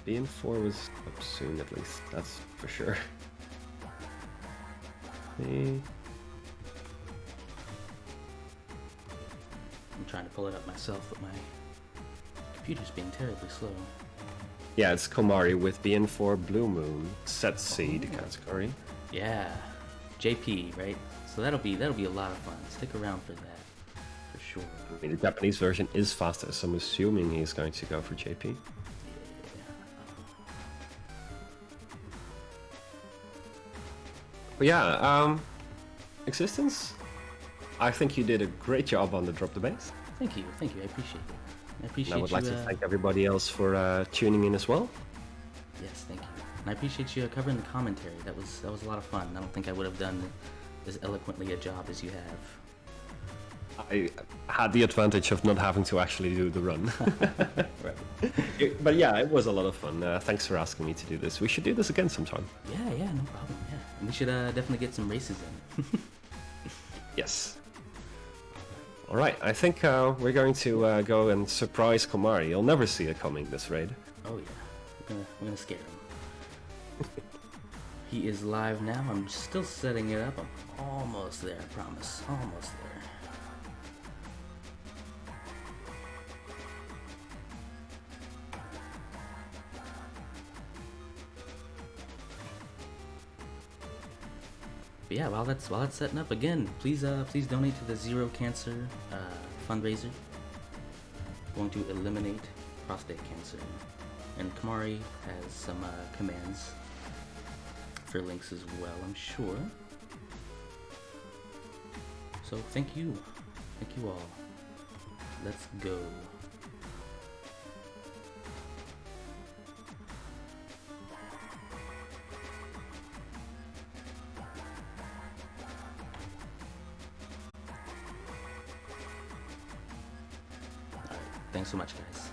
BN4 was up soon, at least. That's for sure. I'm trying to pull it up myself, but my computer's being terribly slow. Yeah, it's Komari with BN4 Blue Moon Set Seed category. Yeah, JP, right? So that'll be a lot of fun. Stick around for that, for sure. I mean, the Japanese version is faster, so I'm assuming he's going to go for JP. But yeah, Existence, I think you did a great job on the Drop the Bass. Thank you, I appreciate it. I appreciate And I would you, like to thank everybody else for tuning in as well. Yes, thank you. And I appreciate you covering the commentary. That was a lot of fun. I don't think I would have done as eloquently a job as you have. I had the advantage of not having to actually do the run. But yeah, it was a lot of fun. Thanks for asking me to do this. We should do this again sometime. Yeah, no problem. Yeah, and we should definitely get some races in. Yes. All right, I think we're going to go and surprise Komari. You'll never see it coming, this raid. Oh yeah, we're gonna scare him. He is live now. I'm still setting it up. I'm almost there, I promise. Almost there. But yeah, while that's setting up, again, please donate to the Zero Cancer fundraiser. Going to eliminate prostate cancer, and Kamari has some commands for links as well, I'm sure. So thank you all. Let's go. Thanks so much, guys.